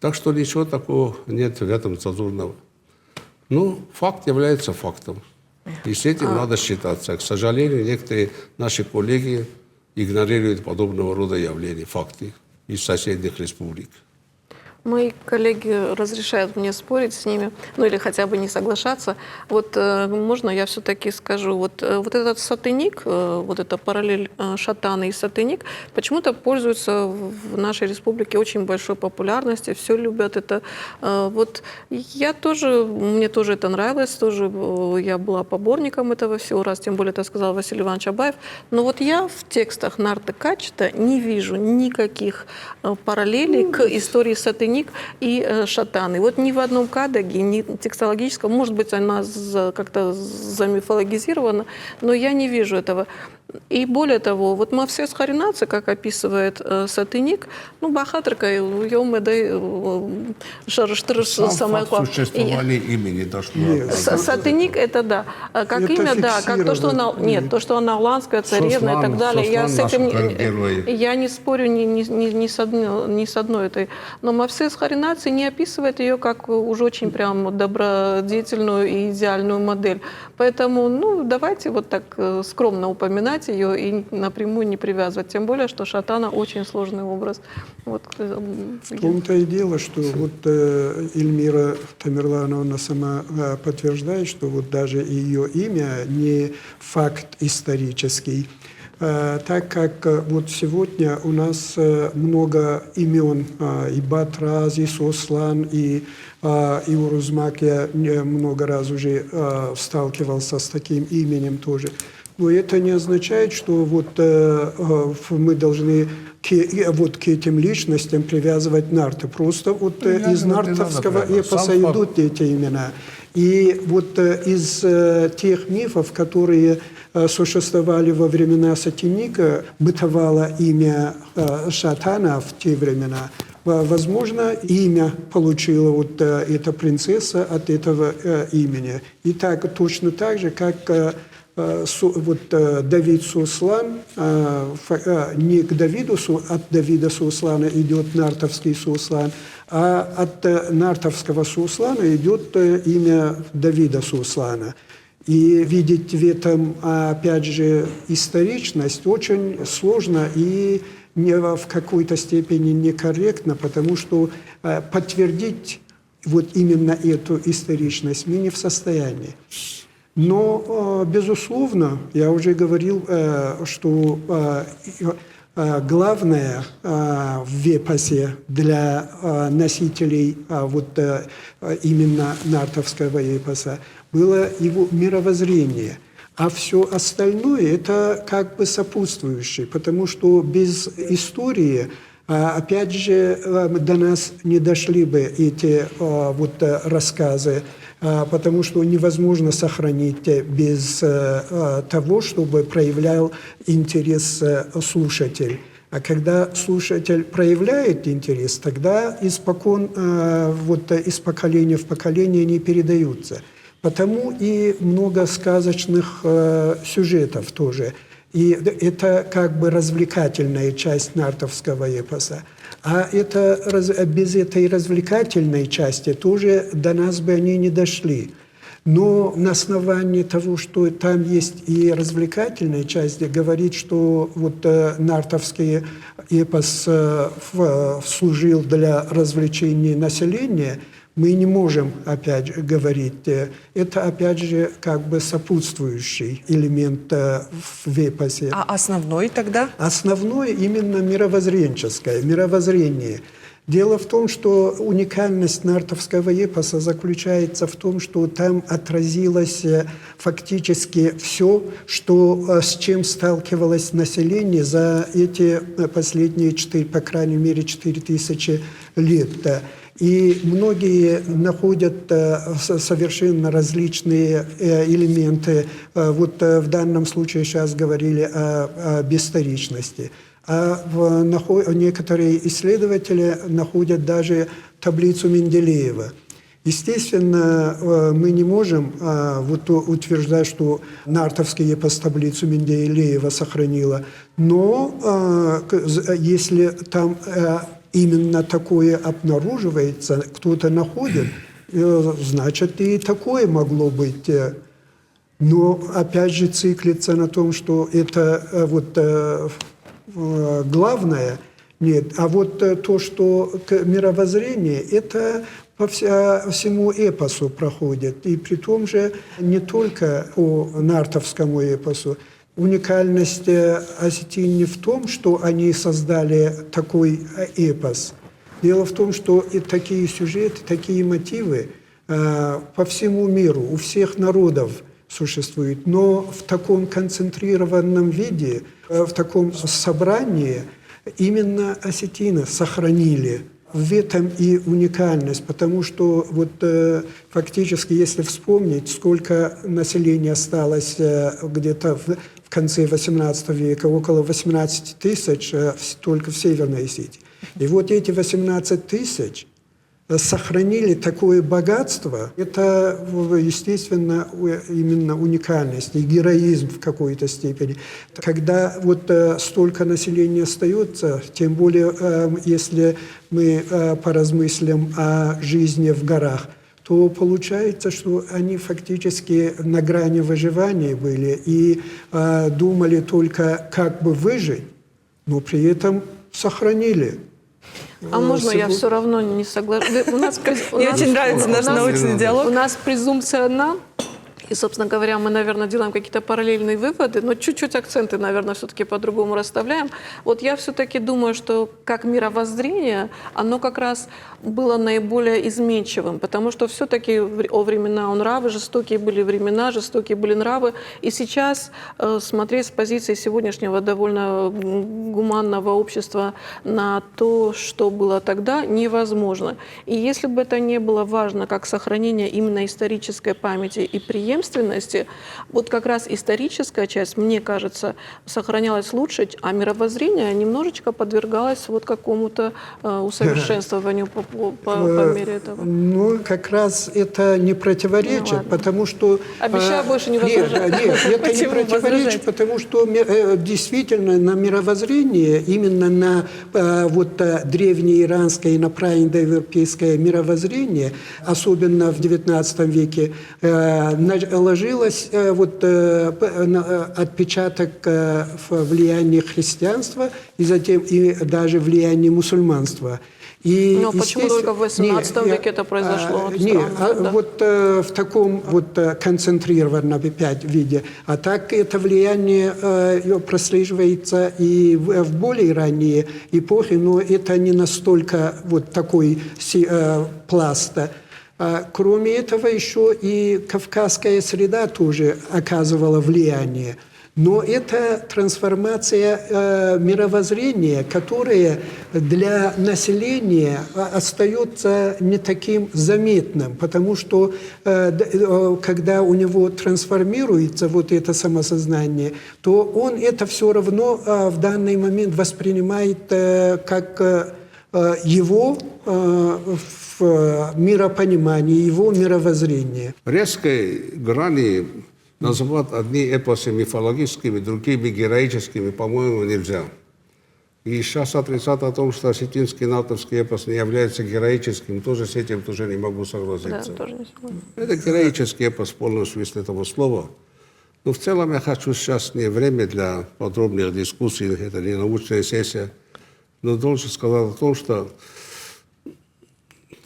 Так что ничего такого нет в этом зазорного. Ну, факт является фактом. И с этим надо считаться. К сожалению, некоторые наши коллеги игнорируют подобного рода явления, факты из соседних республик. Мои коллеги разрешают мне спорить с ними, ну или хотя бы не соглашаться. Вот можно я все-таки скажу, вот этот сатыник, вот эта параллель шатана и сатыник, почему-то пользуется в нашей республике очень большой популярностью, все любят это. Вот я тоже, мне тоже это нравилось, тоже я была поборником этого всего, раз тем более это сказал Василий Иванович Абаев. Но вот я в текстах Нарты Качета не вижу никаких параллелей к истории сатыник и шатаны. Вот ни в одном кадаге, ни текстологическом, может быть, она как-то замифологизирована, но я не вижу этого. И более того, вот Мавсес Харинаци, как описывает сатыник, ну, бахатрка, Существовали имени дошло. Сатыник это да. Как это имя, да, как то, что она, нет, то, что она аланская царевна и так далее. Я с этим я не спорю ни с одной этой. Но Мавсес Харинаци не описывает ее как уж очень прям добродетельную и идеальную модель. Поэтому, ну, давайте вот так скромно упоминать ее и напрямую не привязывать. Тем более, что шатана очень сложный образ. Вот. В том-то и дело, что вот Эльмира Тамерлановна сама подтверждает, что вот даже ее имя не факт исторический. Так как вот сегодня у нас много имен, и Батраз, и Сослан, и Урузмак, я много раз уже сталкивался с таким именем тоже. Но это не означает, что вот мы должны к этим личностям привязывать нарты. Просто вот из нартовского эпоса идут эти имена. И вот из тех мифов, которые существовали во времена сатиника, бытовало имя шатана в те времена. Возможно, имя получила вот эта принцесса от этого имени. И так, точно так же, как вот Давид Суслан, не к Давиду, от Давида Суслана идет нартовский Суслан, а от нартовского Суслана идет имя Давида Суслана. И видеть в этом, опять же, историчность очень сложно и в какой-то степени некорректно, потому что подтвердить вот именно эту историчность мы не в состоянии. Но, безусловно, я уже говорил, что главное в эпосе для носителей вот именно нартовского эпоса было его мировоззрение. А все остальное – это как бы сопутствующее, потому что без истории, опять же, до нас не дошли бы эти вот рассказы, потому что невозможно сохранить без того, чтобы проявлял интерес слушатель. А когда слушатель проявляет интерес, тогда испокон, вот из поколения в поколение они передаются. Потому и много сказочных сюжетов тоже. И это как бы развлекательная часть нартовского эпоса. А это, без этой развлекательной части тоже до нас бы они не дошли. Но на основании того, что там есть и развлекательная часть, говорит, что вот нартовский эпос служил для развлечения населения, мы не можем, опять же, говорить. Это, опять же, как бы сопутствующий элемент в эпосе. А основной тогда? Основное именно мировоззренческое, мировоззрение. Дело в том, что уникальность нартовского эпоса заключается в том, что там отразилось фактически все, с чем сталкивалось население за эти последние, по крайней мере, 4000 лет. И многие находят совершенно различные элементы. Вот в данном случае сейчас говорили о бесторичности. А некоторые исследователи находят даже таблицу Менделеева. Естественно, мы не можем утверждать, что нартовский эпос таблицу Менделеева сохранила, но если там именно такое обнаруживается, кто-то находит, значит, и такое могло быть. Но опять же циклится на том, что это главное, нет. А вот то, что мировоззрение, это по всему эпосу проходит. И при том же не только по нартовскому эпосу. Уникальность осетин не в том, что они создали такой эпос. Дело в том, что и такие сюжеты, такие мотивы по всему миру, у всех народов существуют. Но в таком концентрированном виде, в таком собрании именно осетины сохранили. В этом и уникальность, потому что фактически, если вспомнить, сколько населения осталось где-то в конце XVIII века, около 18 тысяч только в Северной Осетии. И вот эти 18 тысяч сохранили такое богатство, это, естественно, именно уникальность и героизм в какой-то степени. Когда столько населения остается, тем более, если мы поразмыслим о жизни в горах, то получается, что они фактически на грани выживания были и думали только, как бы выжить, но при этом сохранили. А можно я все равно не соглашусь? Мне очень нравится наш научный диалог. У нас презумпция одна. И, собственно говоря, мы, наверное, делаем какие-то параллельные выводы, но чуть-чуть акценты, наверное, все-таки по-другому расставляем. Вот я все-таки думаю, что как мировоззрение, оно как раз было наиболее изменчивым, потому что все-таки о времена нравы, жестокие были времена, жестокие были нравы. И сейчас смотреть с позиции сегодняшнего довольно гуманного общества на то, что было тогда, невозможно. И если бы это не было важно, как сохранение именно исторической памяти и преемственности, вот как раз историческая часть, мне кажется, сохранялась лучше, а мировоззрение немножечко подвергалось какому-то усовершенствованию по мере этого. Ну, как раз это не противоречит, потому что... Обещаю больше не возражать. Нет, это не противоречит, потому что действительно на мировоззрение, именно на древнеиранское и на праиндоевропейское мировоззрение, особенно в XIX веке, ложилось отпечаток влияния христианства и затем и даже влияния мусульманства. Но почему только в XVIII веке это произошло? В таком концентрированном опять виде. А так это влияние прослеживается и в более ранние эпохи, но это не настолько такой пласт. Кроме этого, еще и кавказская среда тоже оказывала влияние. Но это трансформация мировоззрения, которая для населения остается не таким заметным, потому что когда у него трансформируется это самосознание, то он это все равно в данный момент воспринимает как его миропонимание, его мировоззрение. Резкой грани называть одни эпосы мифологическими, другими героическими, по-моему, нельзя. И сейчас отрицать о том, что осетинский нартовский эпос не является героическим, тоже с этим тоже не могу Да, согласиться. тоже не согласна. Это героический эпос в полном смысле этого слова. Но в целом я хочу сейчас не время для подробных дискуссий, это не научная сессия, но должен сказать о том, что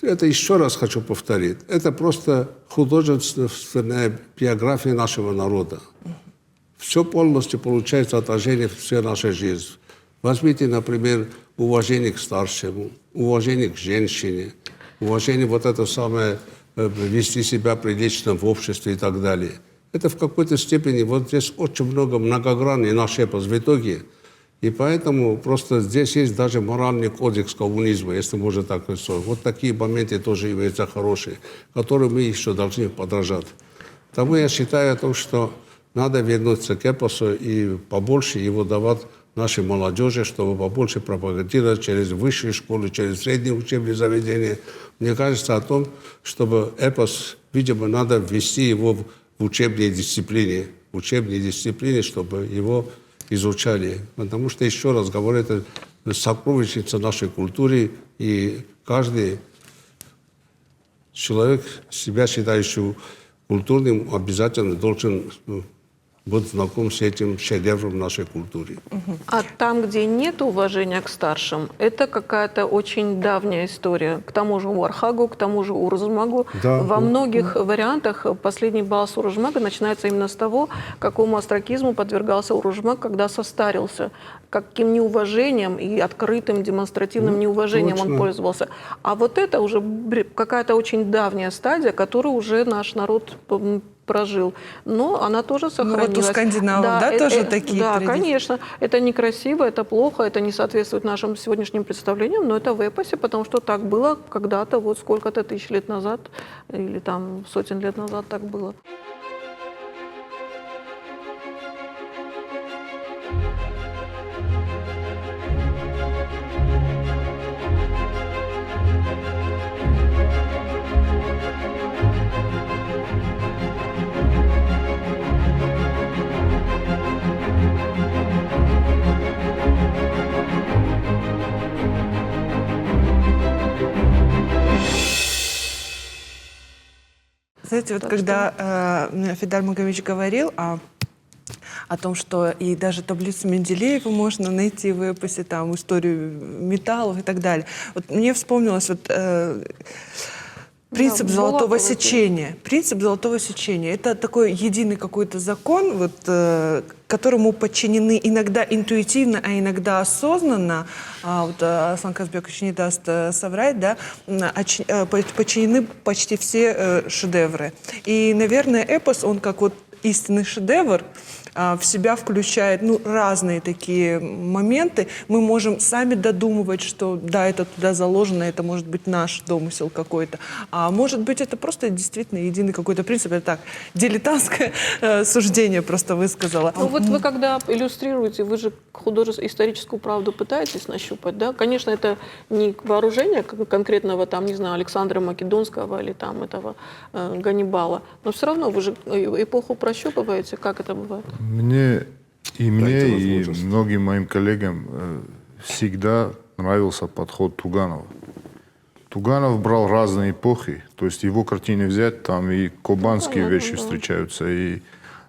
это еще раз хочу повторить. Это просто художественная биография нашего народа. Все полностью получается отражение всей нашей жизни. Возьмите, например, уважение к старшему, уважение к женщине, уважение вот это самое, вести себя прилично в обществе и так далее. Это в какой-то степени, вот здесь очень много многогранный наш эпос в итоге. И поэтому просто здесь есть даже моральный кодекс коммунизма, если можно так сказать. Вот такие моменты тоже имеются хорошие, которые мы еще должны подражать. Тому я считаю о том, что надо вернуться к эпосу и побольше его давать нашей молодежи, чтобы побольше пропагандировать через высшие школы, через средние учебные заведения. Мне кажется о том, чтобы эпос, видимо, надо ввести его в учебные дисциплины, чтобы его изучали. Потому что, еще раз говорю, это сокровищница нашей культуры, и каждый человек, себя считающий культурным, обязательно должен быть знаком с этим шедевром нашей культуры. А там, где нет уважения к старшим, это какая-то очень давняя история. К тому же у Архагу, к тому же у Уржмагу. Да. Во многих вариантах последний балл Уржмага начинается именно с того, какому остракизму подвергался Уржмаг, когда состарился. Каким неуважением и открытым демонстративным неуважением точно. он пользовался. А вот это уже какая-то очень давняя стадия, которую уже наш народ прожил. Но она тоже сохранилась. вот у скандинавов, тоже такие Да, традиции? конечно. Это некрасиво, это плохо, это не соответствует нашим сегодняшним представлениям, но это в эпосе, потому что так было когда-то, вот сколько-то тысяч лет назад, или там сотен лет назад так было. Знаете, вот Так когда Федар Магович говорил о том, что и даже таблицу Менделеева можно найти в эпосе, там, историю металлов и так далее. Вот мне вспомнилось вот, принцип золотого сечения. Принцип золотого сечения. Это такой единый какой-то закон, вот, которому подчинены иногда интуитивно, а иногда осознанно, вот Аслан Казбекович не даст соврать, да, подчинены почти все шедевры. И, наверное, эпос, он как вот истинный шедевр, в себя включает разные такие моменты. Мы можем сами додумывать, что да, это туда заложено, это может быть наш домысел какой-то. А может быть, это просто действительно единый какой-то принцип. Это так, дилетантское суждение просто высказала. Ну вот вы когда иллюстрируете, вы же историческую правду пытаетесь нащупать, да? Конечно, это не вооружение конкретного, там, не знаю, Александра Македонского или там этого Ганнибала, но все равно вы же эпоху прощупываете, как это бывает? Мне и многим моим коллегам всегда нравился подход Туганова. Туганов брал разные эпохи, то есть его картины взять, там и кубанские вещи встречаются, и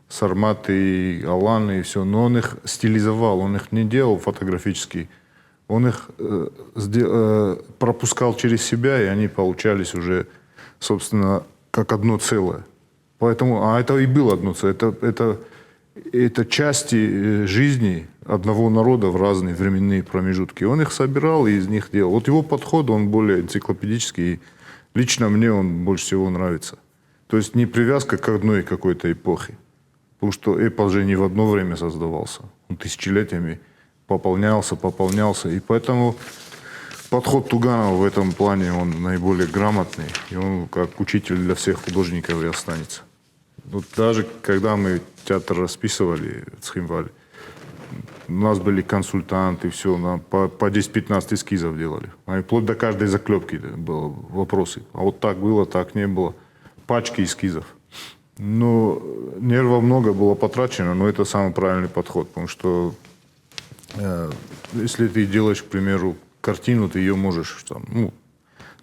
сарматы, и аланы, и все, но он их стилизовал, он их не делал фотографически, он их пропускал через себя, и они получались уже, собственно, как одно целое. Поэтому, это и было одно целое, это части жизни одного народа в разные временные промежутки. Он их собирал и из них делал. Вот его подход, он более энциклопедический, и лично мне он больше всего нравится. То есть не привязка к одной какой-то эпохе. Потому что эпос же не в одно время создавался. Он тысячелетиями пополнялся. И поэтому подход Туганова в этом плане, он наиболее грамотный. И он как учитель для всех художников и останется. Вот даже когда мы театр расписывали в Цхинвале, у нас были консультанты, все, нам по 10-15 эскизов делали. И вплоть до каждой заклепки было вопросы. А вот так было, так не было. Пачки эскизов. Но нервов много было потрачено, но это самый правильный подход, потому что Если ты делаешь, к примеру, картину, ты ее можешь там, ну,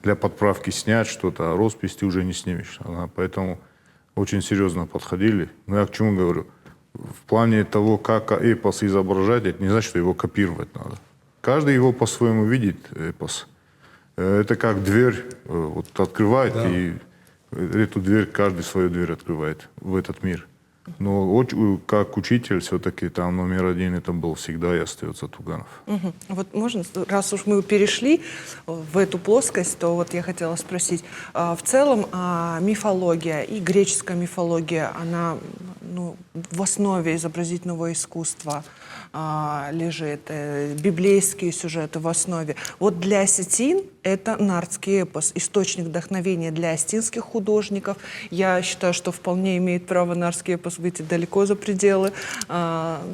для подправки снять что-то, а роспись ты уже не снимешь. Поэтому очень серьезно подходили. Но я к чему говорю? В плане того, как эпос изображать, это не значит, что его копировать надо. Каждый его по-своему видит, эпос. Это как дверь, вот открывает, Да. и эту дверь, каждый свою дверь открывает в этот мир. Но как учитель все-таки там номер один это был всегда и остается Туганов. Мгм. Вот можно, раз уж мы перешли в эту плоскость, то вот я хотела спросить. В целом мифология и греческая мифология, она ну, в основе изобразительного искусства лежит, библейские сюжеты в основе. Вот для осетин это нардский эпос, источник вдохновения для осетинских художников. Я считаю, что вполне имеет право нардский эпос выйти далеко за пределы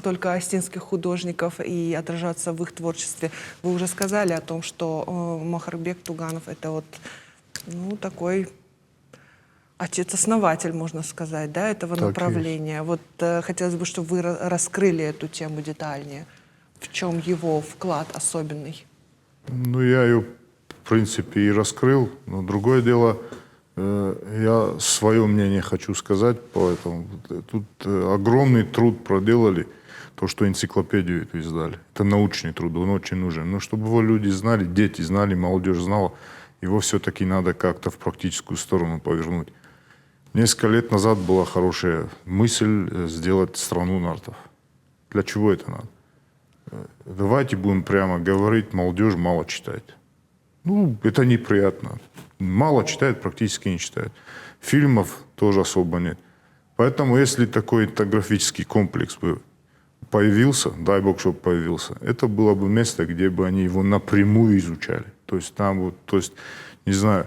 только осетинских художников и отражаться в их творчестве. Вы уже сказали о том, что Махарбек Туганов это вот ну, такой отец-основатель, можно сказать, да, этого Так направления. Вот хотелось бы, чтобы вы раскрыли эту тему детальнее. В чем его вклад особенный? Ну, я ее, в принципе, и раскрыл. Но другое дело, я свое мнение хочу сказать по этому. Тут огромный труд проделали, то, что энциклопедию эту издали. Это научный труд, он очень нужен. Но чтобы его люди знали, дети знали, молодежь знала, его все-таки надо как-то в практическую сторону повернуть. Несколько лет назад была хорошая мысль сделать страну нартов. Для чего это надо? Давайте будем прямо говорить, молодежь мало читает. Ну, это неприятно. Мало читает, практически не читает. Фильмов тоже особо нет. Поэтому, если такой этнографический комплекс бы появился, дай бог, чтобы появился, это было бы место, где бы они его напрямую изучали. То есть там вот, то есть, не знаю,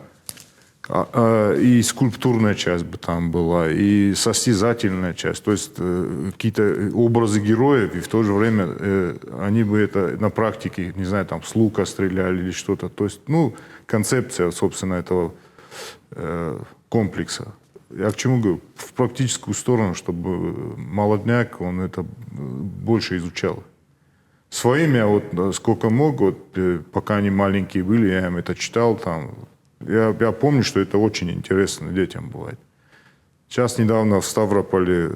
и скульптурная часть бы там была, и состязательная часть, то есть какие-то образы героев, и в то же время они бы это на практике, не знаю, там с лука стреляли или что-то. То есть, ну, концепция, собственно, этого комплекса. Я к чему говорю? В практическую сторону, чтобы молодняк, он это больше изучал. Своими я вот сколько мог, вот, пока они маленькие были, я им это читал там. Я помню, что это очень интересно детям бывает. Сейчас недавно в Ставрополе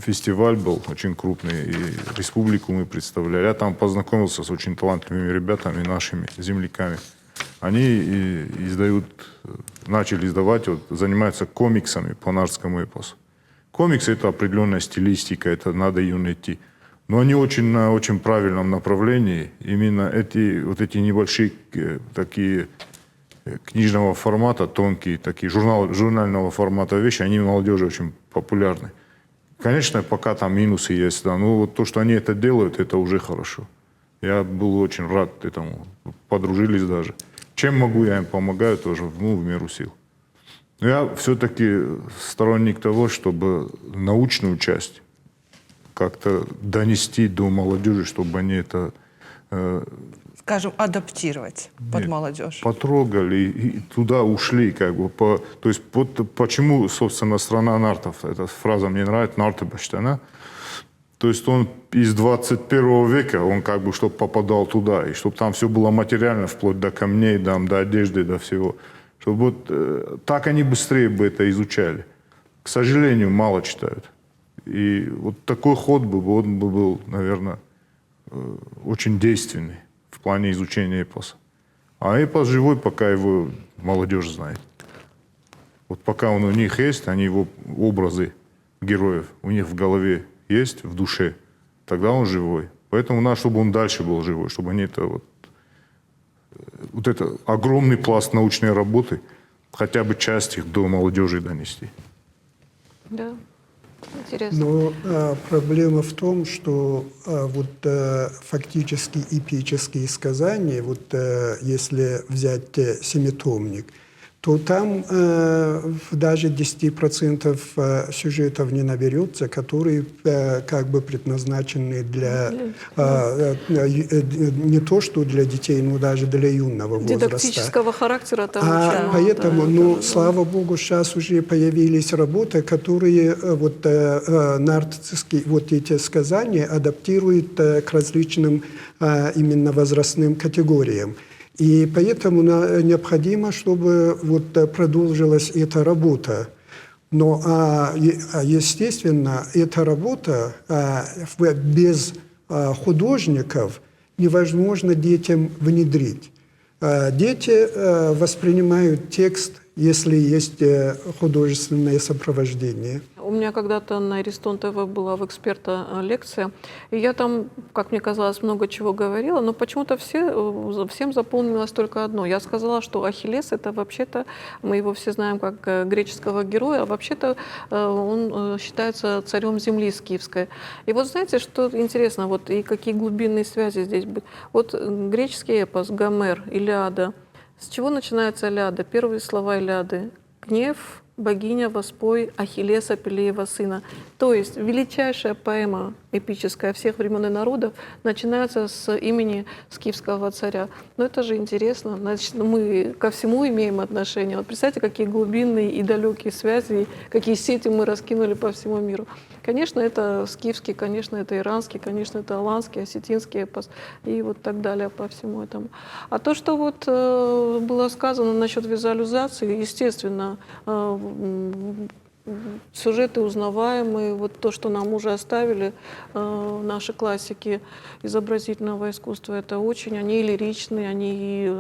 фестиваль был очень крупный, и республику мы представляли. Я там познакомился с очень талантливыми ребятами, нашими земляками. Они начали издавать, вот, занимаются комиксами по нардскому эпосу. Комикс — это определенная стилистика, это надо ее найти. Но они очень на очень правильном направлении. Именно эти небольшие такие книжного формата, тонкие, такие журнального формата вещи, они молодежи очень популярны. Конечно, пока там минусы есть, да, но вот то, что они это делают, это уже хорошо. Я был очень рад этому. Подружились даже. Чем могу, я им помогаю тоже, ну, в меру сил. Но я все-таки сторонник того, чтобы научную часть как-то донести до молодежи, чтобы они это Скажем, адаптировать под молодежь. потрогали и туда ушли, как бы. То есть вот почему, собственно, страна нартов, эта фраза мне нравится, нартыбаштана. То есть он из 21 века, он как бы, чтобы попадал туда, и чтобы там все было материально, вплоть до камней, до одежды, до всего. Чтобы вот так они быстрее бы это изучали. К сожалению, мало читают. И вот такой ход он бы был, наверное, очень действенный в плане изучения эпоса. А эпос живой, пока его молодежь знает. Вот пока он у них есть, они его образы героев у них в голове есть, в душе, тогда он живой. Поэтому надо, чтобы он дальше был живой, чтобы они это вот это огромный пласт научной работы, хотя бы часть их до молодежи донести. Да, интересно. Но проблема в том, что фактически эпические сказания, если взять семитомник, то там даже 10% сюжетов не наберется, которые как бы предназначены для не то что для детей, но даже для юного возраста. Дидактического характера там очень мало, Поэтому, да, ну, это, слава богу, сейчас уже появились работы, которые вот нартовские вот эти сказания адаптируют к различным именно возрастным категориям. И поэтому необходимо, чтобы вот продолжилась эта работа. Но, естественно, эта работа без художников невозможно детям внедрить. Дети воспринимают текст, если есть художественное сопровождение. У меня когда-то на Аристон ТВ была в эксперта лекция, и я там, как мне казалось, много чего говорила, но почему-то всем запомнилось только одно. Я сказала, что Ахиллес — это вообще-то, мы его все знаем как греческого героя, а вообще-то он считается царем земли скифской. И вот знаете, что интересно, вот и какие глубинные связи здесь будут. Вот греческий эпос, Гомер, Илиада. С чего начинается Илиада? Первые слова Илиады: «Гнев, богиня, воспой Ахиллеса, Пелеева сына». То есть величайшая поэма эпическая всех времен и народов начинается с имени скифского царя. Но это же интересно. Значит, мы ко всему имеем отношение. Вот представьте, какие глубинные и далекие связи, какие сети мы раскинули по всему миру. Конечно, это скифский, конечно, это иранский, конечно, это аланский, осетинский эпос и вот так далее по всему этому. А то, что вот было сказано насчет визуализации, естественно, сюжеты узнаваемые, вот то, что нам уже оставили наши классики изобразительного искусства, это очень, они и лиричные, они и,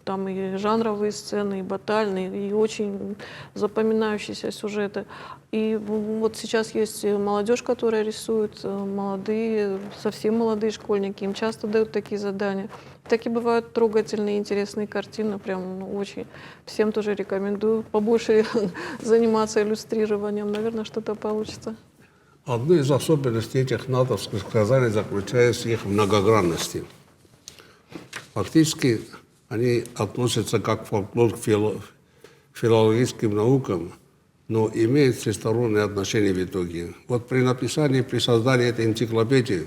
там и жанровые сцены, и батальные, и очень запоминающиеся сюжеты. И вот сейчас есть молодежь, которая рисует, молодые, совсем молодые школьники, им часто дают такие задания. Такие бывают трогательные, интересные картины, прям очень. Всем тоже рекомендую побольше заниматься иллюстрированием, наверное, что-то получится. Одна из особенностей этих натовских сказаний заключается в их многогранности. Фактически они относятся как фольклор к филологическим наукам, но имеют всестороннее отношение в итоге. Вот при написании, при создании этой энциклопедии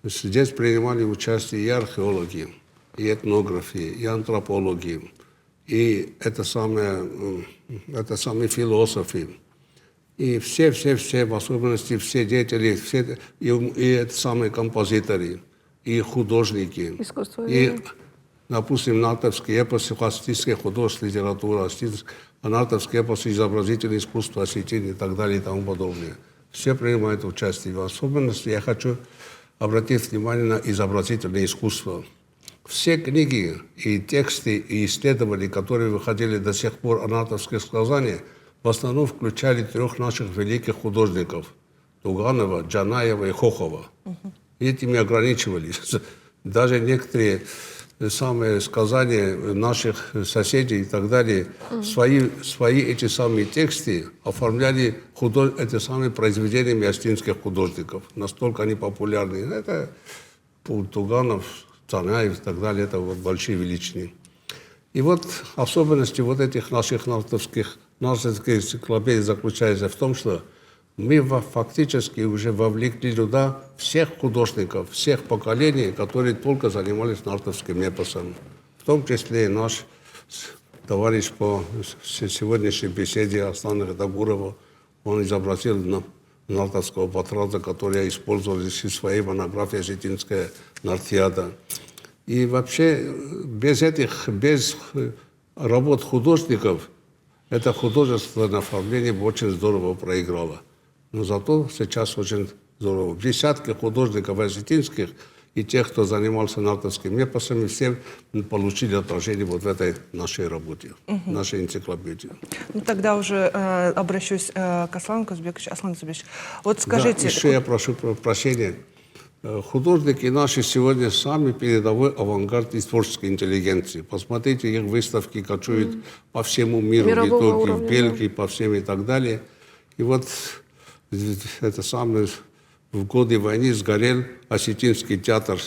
здесь принимали участие и археологи, и этнографы, и антропологи, и это самые философы, и все, в особенности все деятели, и это самые композиторы, и художники, и, допустим, нартовский эпос, классическая художественная литература, нартовский эпос, изобразительное искусство, осетин и так далее и тому подобное. Все принимают участие. В особенности я хочу обратить внимание на изобразительное искусство. Все книги и тексты и исследования, которые выходили до сих пор о нартовских сказаниях, в основном включали трех наших великих художников – Туганова, Джанаева и Хохова. Этими ограничивались. Даже некоторые самые сказания наших соседей и так далее, свои эти самые тексты оформляли эти самые произведениями осетинских художников. Настолько они популярны. Это Туганов, Цанаев и так далее, это вот большие величины. И вот особенности вот этих наших нартовских энциклопедий заключается в том, что мы фактически уже вовлекли туда всех художников, всех поколений, которые только занимались нартовским эпосом. В том числе и наш товарищ по сегодняшней беседе Аслан Гдагуров, он изобразил нартовского патраза, который использовал в своей монографии «Осетинская нартиада». И вообще без работ художников это художественное направление бы очень здорово проиграло. Но зато сейчас очень здорово. Десятки художников осетинских и тех, кто занимался нартовскими эпосами, все получили отражение вот в этой нашей работе, нашей энциклопедии. Ну, тогда уже обращусь к Аслану Казбековичу. Аслан Казбекович, вот скажите... Да, еще я прошу прощения. Художники наши сегодня сами передовой авангард из творческой интеллигенции. Посмотрите, их выставки кочуют по всему миру, в итоге в Бельгии, по всем и так далее. И вот это самое, в годы войны сгорел осетинский театр,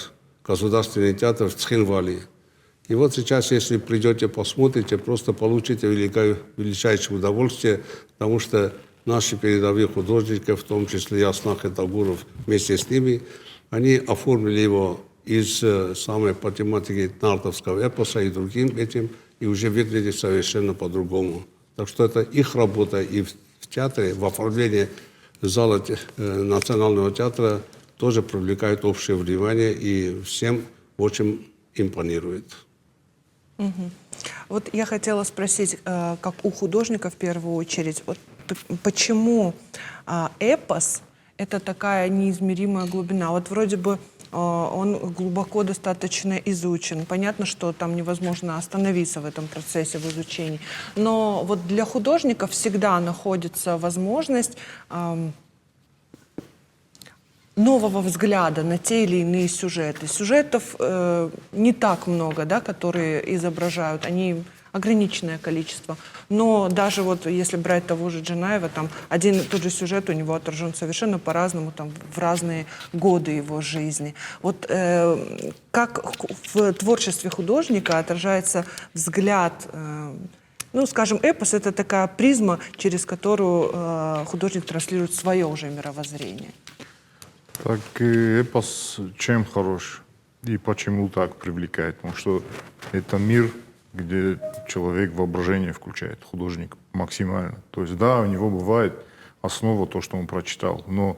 государственный театр в Цхинвале. И вот сейчас, если придете, посмотрите, просто получите величайшее удовольствие, потому что наши передовые художники, в том числе Яснах и Тагуров, вместе с ними, они оформили его из самой по тематике нартовского эпоса и другим этим, и уже выглядит совершенно по-другому. Так что это их работа и в театре, в оформлении зала Национального театра тоже привлекает общее внимание и всем очень импонирует. Вот я хотела спросить, как у художника в первую очередь, вот почему эпос – это такая неизмеримая глубина? Вот вроде бы он глубоко достаточно изучен. Понятно, что там невозможно остановиться в этом процессе, в изучении. Но вот для художника всегда находится возможность нового взгляда на те или иные сюжеты. Сюжетов не так много, да, которые изображают, они ограниченное количество. Но даже вот если брать того же Джанаева, там один и тот же сюжет у него отражен совершенно по-разному, там в разные годы его жизни. Вот как в творчестве художника отражается взгляд, ну, скажем, эпос — это такая призма, через которую художник транслирует свое уже мировоззрение. Так эпос чем хорош и почему так привлекает? Потому что это мир, где человек воображение включает, художник максимально. То есть да, у него бывает основа то, что он прочитал, но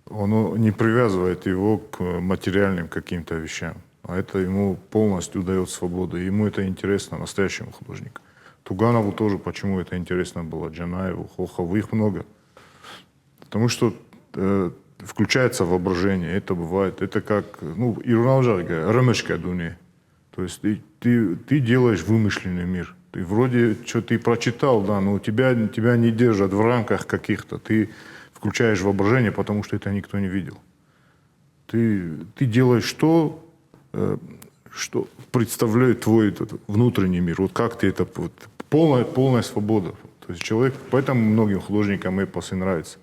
он не привязывает его к материальным каким-то вещам. А это ему полностью дает свободу. И ему это интересно, настоящему художнику. Туганову тоже, почему это интересно было, Джанаеву, Хохову, их много. Потому что включается воображение, это бывает, это как, ну, ирунавжарга, рамешка дуне. То есть ты делаешь вымышленный мир. Ты вроде, что ты прочитал, да, но тебя не держат в рамках каких-то. Ты включаешь воображение, потому что это никто не видел. Ты делаешь то, что представляет твой этот внутренний мир. Вот как ты это... Вот, полная свобода. То есть человек... Поэтому многим художникам эпосы нравятся.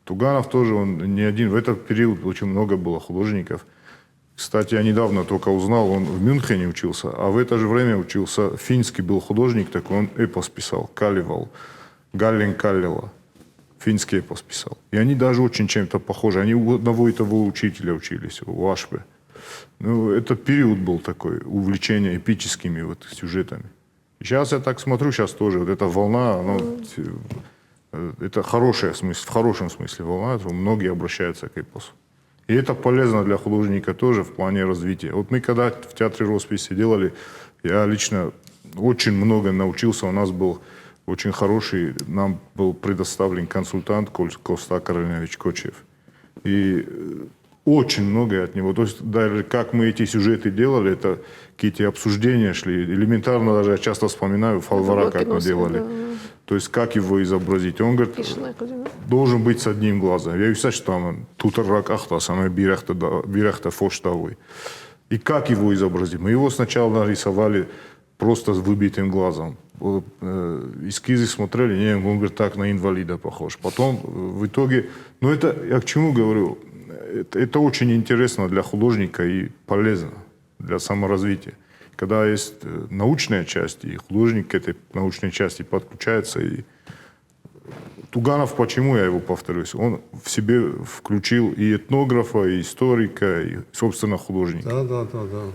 Туганов тоже, он не один. В этот период очень много было художников. Кстати, я недавно только узнал, он в Мюнхене учился, а в это же время учился финский был художник, такой, он эпос писал, Калевал, Галлин Каллела, финский эпос писал. И они даже очень чем-то похожи. Они у одного и того учителя учились, у Ашпы. Ну, этот период был такой, увлечение эпическими вот сюжетами. И сейчас я так смотрю, сейчас тоже вот эта волна, она, это хорошая смысл, в хорошем смысле волна, многие обращаются к эпосу. И это полезно для художника тоже в плане развития. Вот мы когда в театре росписи делали, я лично очень много научился. У нас был очень хороший, нам был предоставлен консультант Коста Каролинович Кочев. И очень многое от него. То есть даже как мы эти сюжеты делали, это какие-то обсуждения шли. Элементарно даже я часто вспоминаю Фалвара, как мы делали. Да. То есть как его изобразить. Он говорит, должен быть с одним глазом. Я вижу, что там тутаррак ахтас, она бирахта фоштовой. И как его изобразить? Мы его сначала нарисовали просто с выбитым глазом. Эскизы смотрели, не, он говорит, так на инвалида похож. Потом в итоге, ну это, я к чему говорю, это очень интересно для художника и полезно для саморазвития. Когда есть научная часть, и художник к этой научной части подключается. И Туганов, почему я его повторюсь, он в себе включил и этнографа, и историка, и, собственно, художника. Да.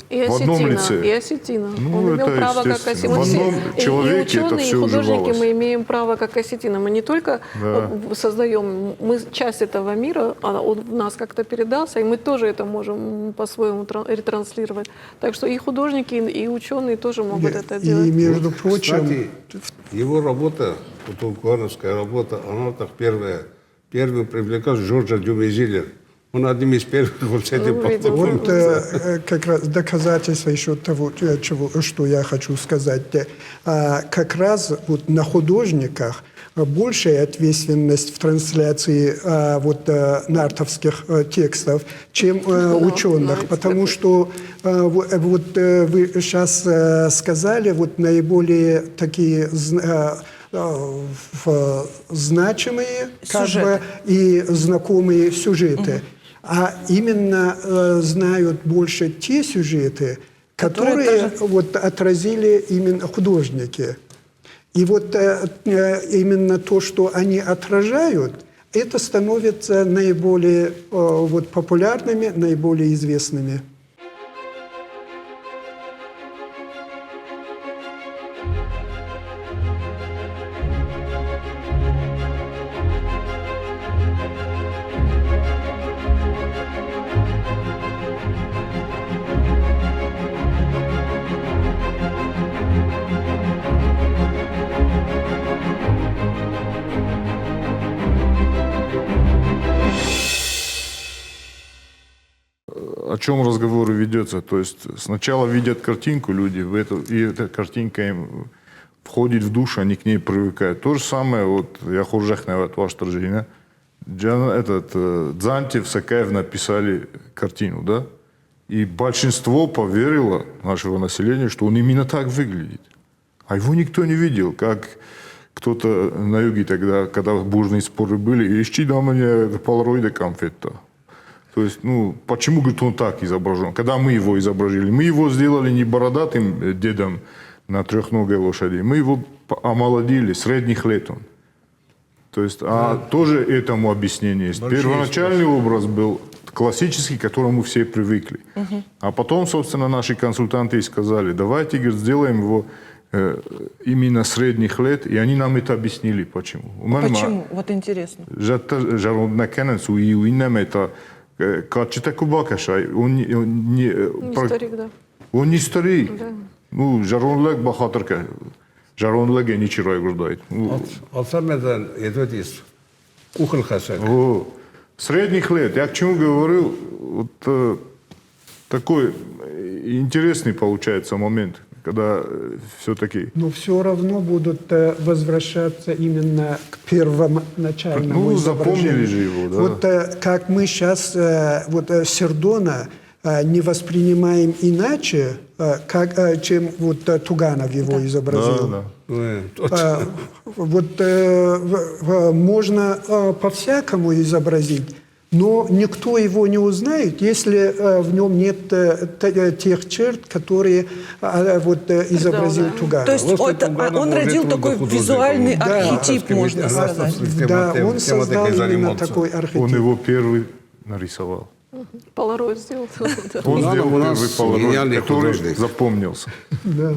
И в одном лице. И осетина. Ну, он имел право как осетина. В одном человеке и ученые, это все и художники уживалось. мы имеем право как осетина. Мы не только создаем, мы часть этого мира, он в нас как-то передался, и мы тоже это можем по-своему ретранслировать. Так что и художники, и ученые тоже могут это делать. И, между прочим... Кстати, его работа, Тугановская работа, она так первым привлекал Жоржа Дюмезилер. Он одним из первых вот с этим Вот как раз доказательство еще того, что я хочу сказать. Как раз вот на художниках большая ответственность в трансляции нартовских текстов, чем ученых. Потому что вот вы сейчас сказали вот наиболее такие значимые и знакомые сюжеты. А именно знают больше те сюжеты, которые вот отразили именно художники. И вот именно то, что они отражают, это становится наиболее вот, популярными, наиболее известными. О чем разговор ведется? То есть сначала видят картинку люди, и эта картинка им входит в душу, они к ней привыкают. То же самое, вот я хуржахневат ваш торжина. Дзантьев, Сакаев написали картину, да? И большинство поверило нашего населения, что он именно так выглядит. А его никто не видел, как кто-то на юге тогда, когда бурные споры были, ищи на мне полароида конфетта. То есть, ну, почему, говорит, он так изображен? Когда мы его изобразили, мы его сделали не бородатым дедом на трехногой лошади, мы его омолодили, средних лет он. То есть, тоже этому объяснение есть. Первоначальный образ был классический, к которому все привыкли. А потом, собственно, наши консультанты и сказали, давайте, говорит, сделаем его именно средних лет, и они нам это объяснили, почему. Почему? Вот интересно. Он не старик, да. Он не старик. Да. Ну, жаронлек бахатырка. Жаронлек я ничего говорю. Алсамедан едведис. Кухоль хасек. Средних лет. Я к чему говорю? Вот такой интересный получается момент, когда все-таки... Но все равно будут возвращаться именно к первоначальному изображению. Запомнили же его, да. Вот как мы сейчас вот Сердона не воспринимаем иначе, чем вот Туганов его изобразил. Да. Вот можно по-всякому изобразить, но никто его не узнает, если в нем нет тех черт, которые вот изобразил Туганов. То есть он родил такой визуальный архетип, можно сказать. Да, он создал именно такой архетип. Он его первый нарисовал. Полароид сделал. Он сделал у нас первый полароид, гениальный который художник. запомнился. Да.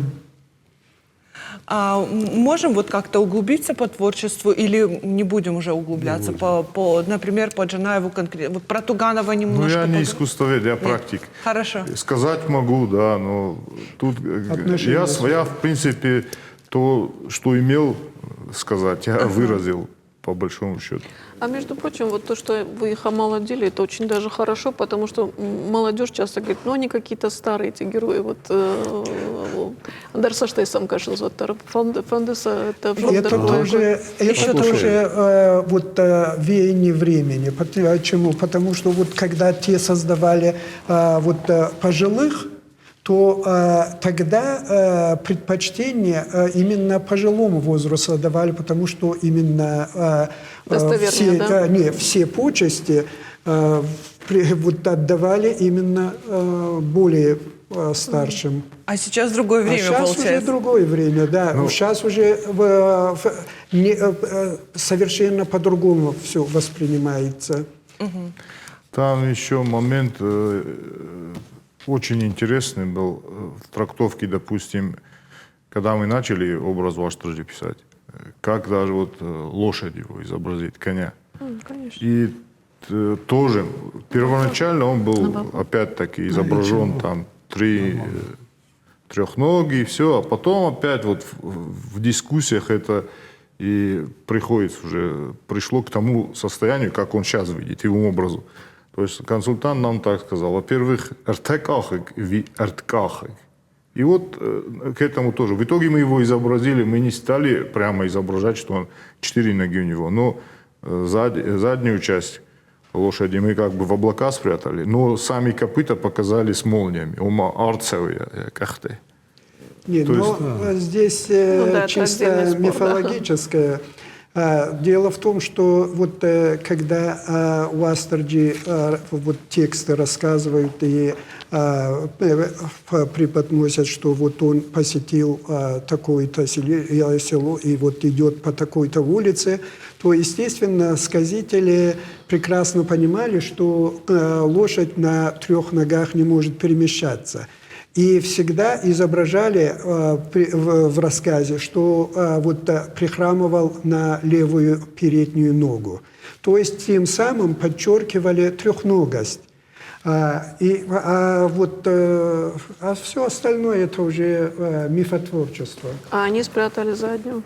А можем вот как-то углубиться по творчеству или не будем уже углубляться? Например, по Джанаеву конкретно. Вот про Туганова немножко. Ну, я не искусствовед, я практик. Хорошо. Сказать могу, да, но тут я, в принципе, то, что имел сказать, я выразил по большому счету. А между прочим, вот то, что вы их омолодили, это очень даже хорошо, потому что молодежь часто говорит, ну они какие-то старые, эти герои. Вот Дарса Штейсам, конечно, Фандеса, это тоже вот веяние времени. Почему? Потому что вот когда те создавали вот пожилых, то тогда предпочтение именно пожилому возрасту давали, потому что именно все почести вот отдавали именно более старшим. А сейчас другое время, сейчас получается. Уже другое время, да. Сейчас уже совершенно по-другому все воспринимается. Там еще момент очень интересный был в трактовке, допустим, когда мы начали образ Ваштражи писать, как даже вот лошадь его изобразить, коня. Конечно. И тоже первоначально он был опять-таки изображен там трехногий, все, а потом опять вот в дискуссиях это и пришло к тому состоянию, как он сейчас видит, его образу. То есть консультант нам так сказал, во-первых, арткахик. И вот к этому тоже. В итоге мы его изобразили, мы не стали прямо изображать, что он 4 ноги у него, но заднюю часть лошади мы как бы в облака спрятали, но сами копыта показали с молниями. Ома арцевые кахты. Нет, но здесь чисто мифологическое. Дело в том, что вот когда у Астраджи вот тексты рассказывают и преподносят, что вот он посетил такое-то село и вот идет по такой-то улице, то, естественно, сказители прекрасно понимали, что лошадь на 3 ногах не может перемещаться. И всегда изображали в рассказе, что прихрамывал на левую переднюю ногу. То есть тем самым подчеркивали трехногость. А все остальное это уже мифотворчество. А они спрятали заднюю.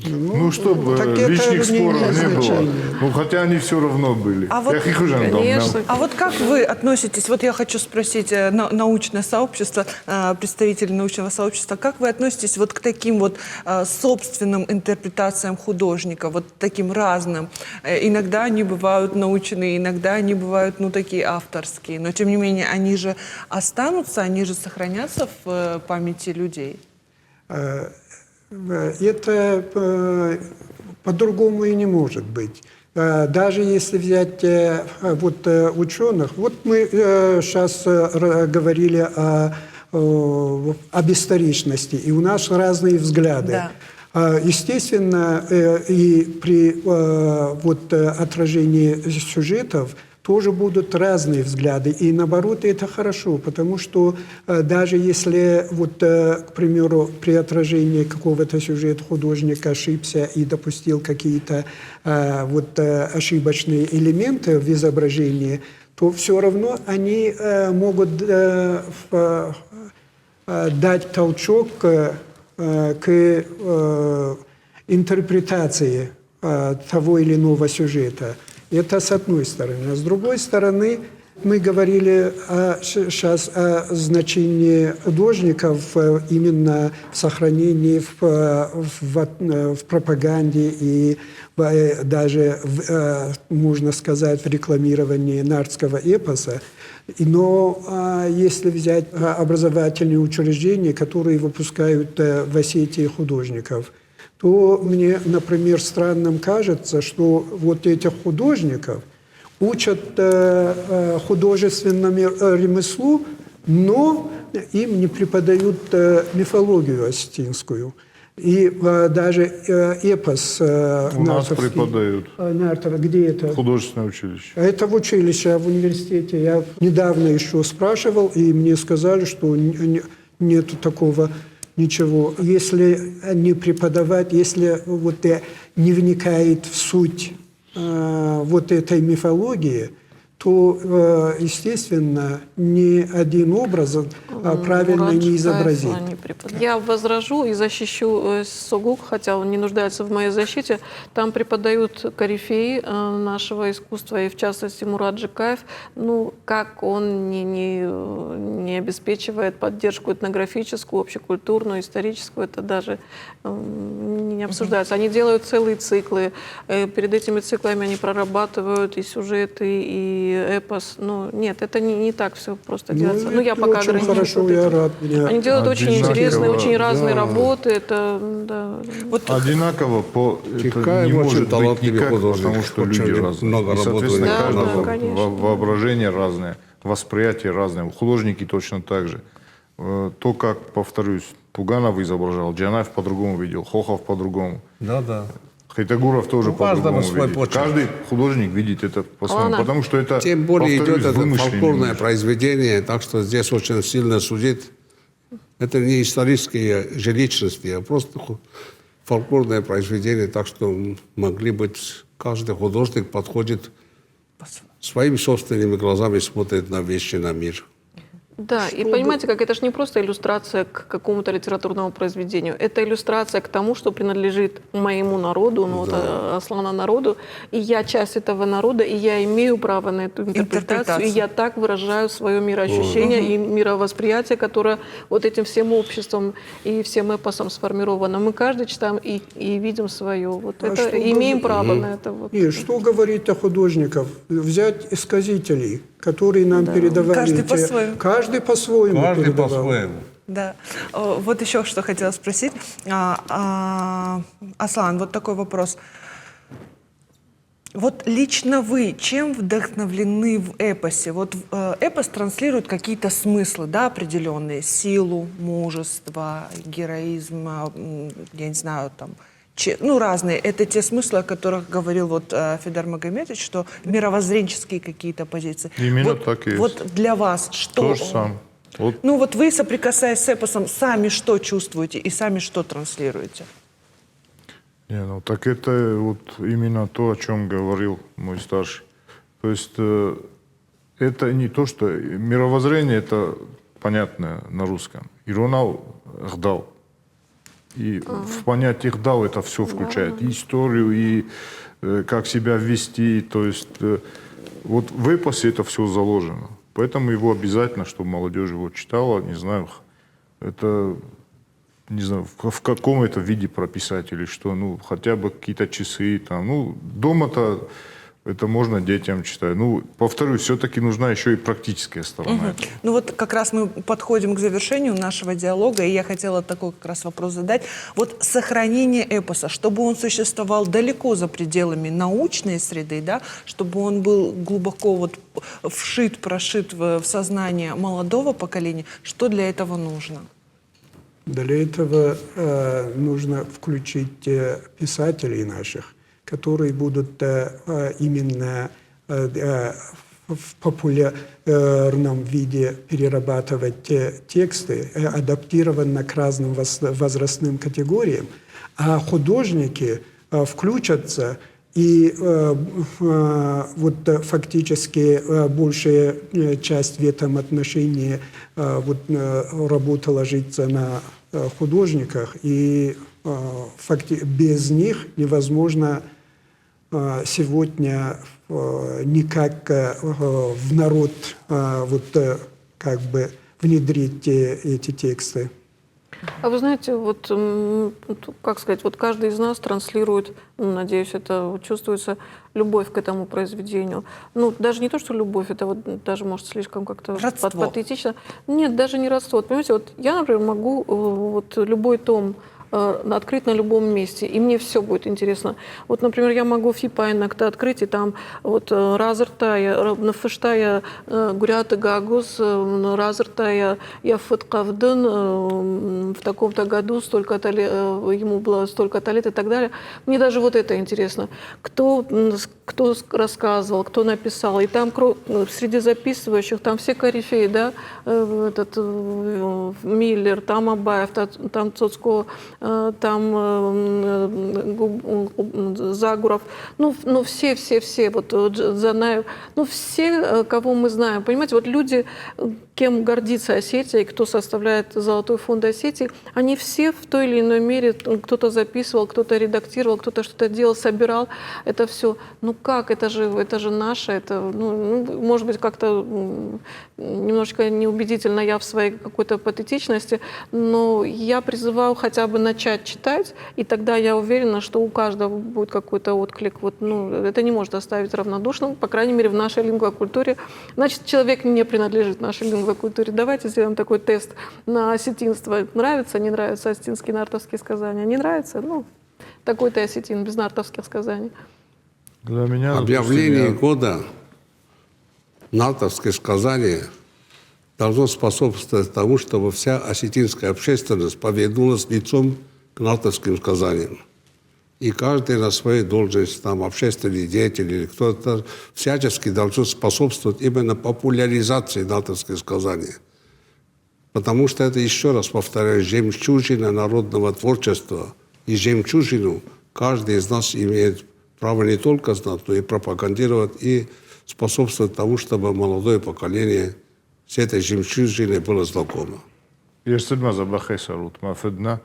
Ну, чтобы так это лишних не споров имеет не было. значения. Ну, хотя они все равно были. А вот- Я их уже дам, Конечно. А вот как вы относитесь, вот я хочу спросить научное сообщество, представители научного сообщества, как вы относитесь вот к таким вот собственным интерпретациям художника, вот таким разным? Иногда они бывают научные, иногда они бывают, ну, такие авторские, но тем не менее они же останутся, они же сохранятся в памяти людей. Это по-другому и не может быть. Даже если взять ученых, вот мы сейчас говорили об историчности, и у нас разные взгляды. Да. Естественно, и при отражении сюжетов тоже будут разные взгляды. И наоборот, это хорошо, потому что даже если, к примеру, при отражении какого-то сюжета художник ошибся и допустил какие-то ошибочные элементы в изображении, то все равно они могут дать толчок к интерпретации того или иного сюжета. Это с одной стороны. А с другой стороны, мы говорили сейчас о значении художников именно в сохранении, в пропаганде и даже, можно сказать, в рекламировании нардского эпоса. Но если взять образовательные учреждения, которые выпускают в Осетии художников, то мне, например, странным кажется, что вот этих художников учат художественному ремеслу, но им не преподают мифологию осетинскую. И даже эпос У нас нартовский. преподают. Нартов, где это? Художественное училище. Это в училище, а в университете. Я недавно еще спрашивал, и мне сказали, что нету такого ничего. Если не преподавать, если не вникает в суть этой мифологии, то, естественно, ни один образ правильно не изобразит. Я возражу и защищу Согук, хотя он не нуждается в моей защите. Там преподают корифеи нашего искусства, и в частности Мурат Джикаев. Ну, как он не обеспечивает поддержку этнографическую, общекультурную, историческую, это даже не обсуждается. Они делают целые циклы. Перед этими циклами они прорабатывают и сюжеты, и эпос. Ну, нет, это не так все просто делается. Ну, я пока очень ограничусь хорошо, вот я этим. рад. Они делают очень Одинаково, интересные, очень разные да. работы. Это, да. Вот Одинаково это Кикаев не очень может быть талантливый никак, художник, потому что очень люди разные. много И, соответственно, работает. Да, каждого конечно. воображение разное, восприятие разное. Художники точно так же. То, как, повторюсь, Пуганов изображал, Джанаев по-другому видел, Хохов по-другому. Да. Хайтагуров тоже У каждого по-другому свой видит. почерк. Каждый художник видит это по-своему, Ладно. потому что это, Тем более повторюсь, идет это вымышленный фольклорное мир. произведение, так что здесь очень сильно судить. Это не исторические же личности, а просто фольклорное произведение, так что могли быть, каждый художник подходит своими собственными глазами, смотрит на вещи, на мир. Да, и понимаете, как это же не просто иллюстрация к какому-то литературному произведению, это иллюстрация к тому, что принадлежит моему народу, Аслана народу, и я часть этого народа, и я имею право на эту интерпретацию, и я так выражаю свое мироощущение и мировосприятие, которое вот этим всем обществом и всем эпосом сформировано. Мы каждый читаем и видим свое. Вот А это, что имеем право на это. Вот. И что говорить о художниках? Взять сказителей, которые нам передавали. Каждый по-своему. Каждый по-своему Каждый передавал. по-своему. Да. Вот еще что хотела спросить. Аслан, вот такой вопрос. Вот лично вы чем вдохновлены в эпосе? Вот эпос транслирует какие-то смыслы, да, определенные, силу, мужество, героизм, я не знаю, там, ну, разные. Это те смыслы, о которых говорил вот Федор Магомедович, что мировоззренческие какие-то позиции. Именно вот, так и есть. Вот для вас что? То же самое. Вот. Ну вот вы, соприкасаясь с эпосом, сами что чувствуете и сами что транслируете? Не, ну так это вот именно то, о чем говорил мой старший. То есть это не то, что мировоззрение, это понятно на русском. Иронал, гдал. И в понятии гдал это все включает. И историю, и как себя вести. То есть вот в эпосе это все заложено. Поэтому его обязательно, чтобы молодежь его читала, не знаю, это... Не знаю, в каком это виде прописать или что, ну, хотя бы какие-то часы там, ну, дома-то это можно детям читать. Ну, повторюсь, все-таки нужна еще и практическая сторона. Этого. Ну вот как раз мы подходим к завершению нашего диалога, и я хотела такой как раз вопрос задать. Вот сохранение эпоса, чтобы он существовал далеко за пределами научной среды, да, чтобы он был глубоко вот вшит, прошит в сознание молодого поколения, что для этого нужно? Для этого нужно включить писателей наших, которые будут именно в популярном виде перерабатывать тексты, адаптированно к разным возрастным категориям, а художники включатся и вот фактически большая часть в этом отношении вот, работа ложится на художниках, и без них невозможно сегодня никак в народ вот, как бы внедрить эти тексты. А вы знаете, вот, как сказать, вот каждый из нас транслирует, надеюсь, это чувствуется, любовь к этому произведению. Ну, даже не то, что любовь, это вот даже, может, слишком как-то патетично. Нет, даже не родство. Вот, понимаете, вот я, например, могу вот любой том открыть на любом месте, и мне все будет интересно. Вот, например, я могу фипайнак-то открыть, и там вот разыртая, нафыштая гуряты гагус, разыртая я фыткавдын в таком-то году, столько-то ему было столько-то лет и так далее. Мне даже вот это интересно. Кто рассказывал, кто написал, и там среди записывающих, там все корифеи, да, этот Миллер, там Абаев, там Цоцко, там Загуров, ну все, вот Занаев, ну все, кого мы знаем, понимаете, вот люди, кем гордится Осетия и кто составляет Золотой фонд Осетии, они все в той или иной мере, кто-то записывал, кто-то редактировал, кто-то что-то делал, собирал, это все, ну как, это же наше, это, ну, может быть, как-то немножечко неубедительно я в своей какой-то патетичности, но я призываю хотя бы начать читать, и тогда я уверена, что у каждого будет какой-то отклик. Вот, ну, это не может оставить равнодушным, по крайней мере, в нашей лингвокультуре. Значит, человек не принадлежит нашей лингвокультуре. Давайте сделаем такой тест на осетинство. Нравится, не нравится осетинские нартовские сказания? Не нравится? Ну, такой-то осетин без нартовских сказаний. Для меня, объявление года нартовские сказания должно способствовать тому, чтобы вся осетинская общественность повернулась лицом к нартовским сказаниям. И каждый на своей должности, там, общественный деятель или кто-то, всячески должен способствовать именно популяризации нартовских сказаний. Потому что это, еще раз повторяю, жемчужина народного творчества. И жемчужину каждый из нас имеет право не только знать, но и пропагандировать, и способствовать тому, чтобы молодое поколение с этой жемчужиной было знакомо. Если бы забахесарут, мафедна,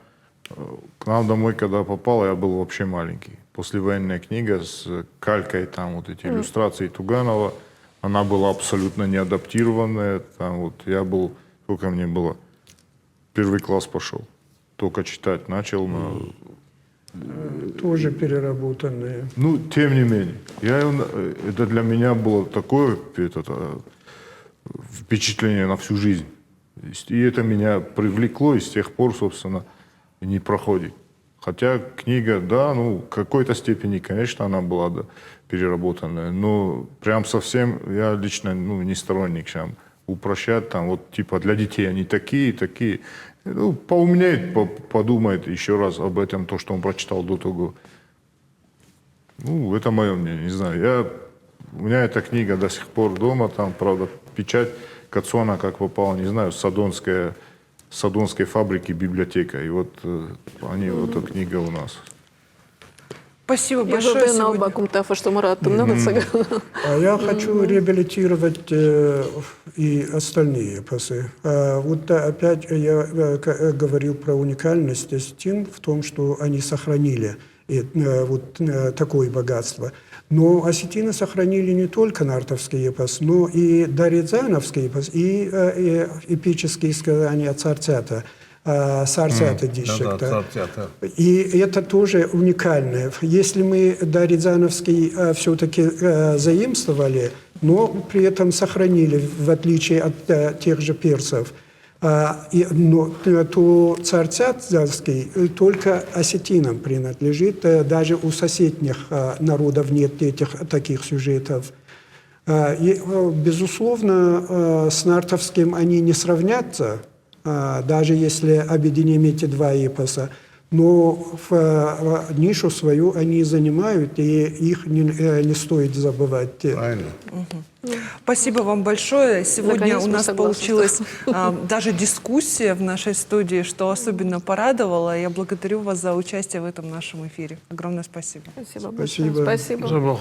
к нам домой, когда попал, я был вообще маленький. Послевоенная книга с калькой, там вот эти иллюстрации Туганова, она была абсолютно неадаптированная. Там вот я был, сколько мне было, 1 класс пошел, только читать начал. Тоже переработанные. Ну, тем не менее, это для меня было такое впечатление на всю жизнь. И это меня привлекло, и с тех пор, собственно, не проходит. Хотя книга, да, ну, в какой-то степени, конечно, она была да, переработанная, но прям совсем я лично ну, не сторонник там, упрощать, там, вот типа для детей они такие, такие. Ну, поумнеет, подумает еще раз об этом, то, что он прочитал до того. Ну, это мое мнение, не знаю. У меня эта книга до сих пор дома, там, правда, печать Кацуана как попала, не знаю, с Садонской фабрики библиотека. И вот они, вот эта книга у нас. Спасибо Я большое благодарна сегодня. Бакум Тафа, что Марат много А я хочу реабилитировать и остальные эпосы. Вот опять я говорил про уникальность осетин в том, что они сохранили вот такое богатство. Но осетины сохранили не только нартовский эпос, но и дорязановский эпос, и эпические сказания царцята. Сарцята дишекта. И это тоже уникально. Если мы Рязановский все-таки заимствовали, но при этом сохранили, в отличие от тех же персов, то царцатский только осетинам принадлежит, даже у соседних народов нет таких сюжетов. И, безусловно, с нартовским они не сравнятся, даже если объединим эти два эпоса, но в нишу свою они занимают, и их не стоит забывать. Правильно. Спасибо вам большое. Сегодня Наконец у мы нас согласны. получилась даже дискуссия в нашей студии, что особенно порадовало. Я благодарю вас за участие в этом нашем эфире. Огромное спасибо. Спасибо большое. Спасибо. Спасибо.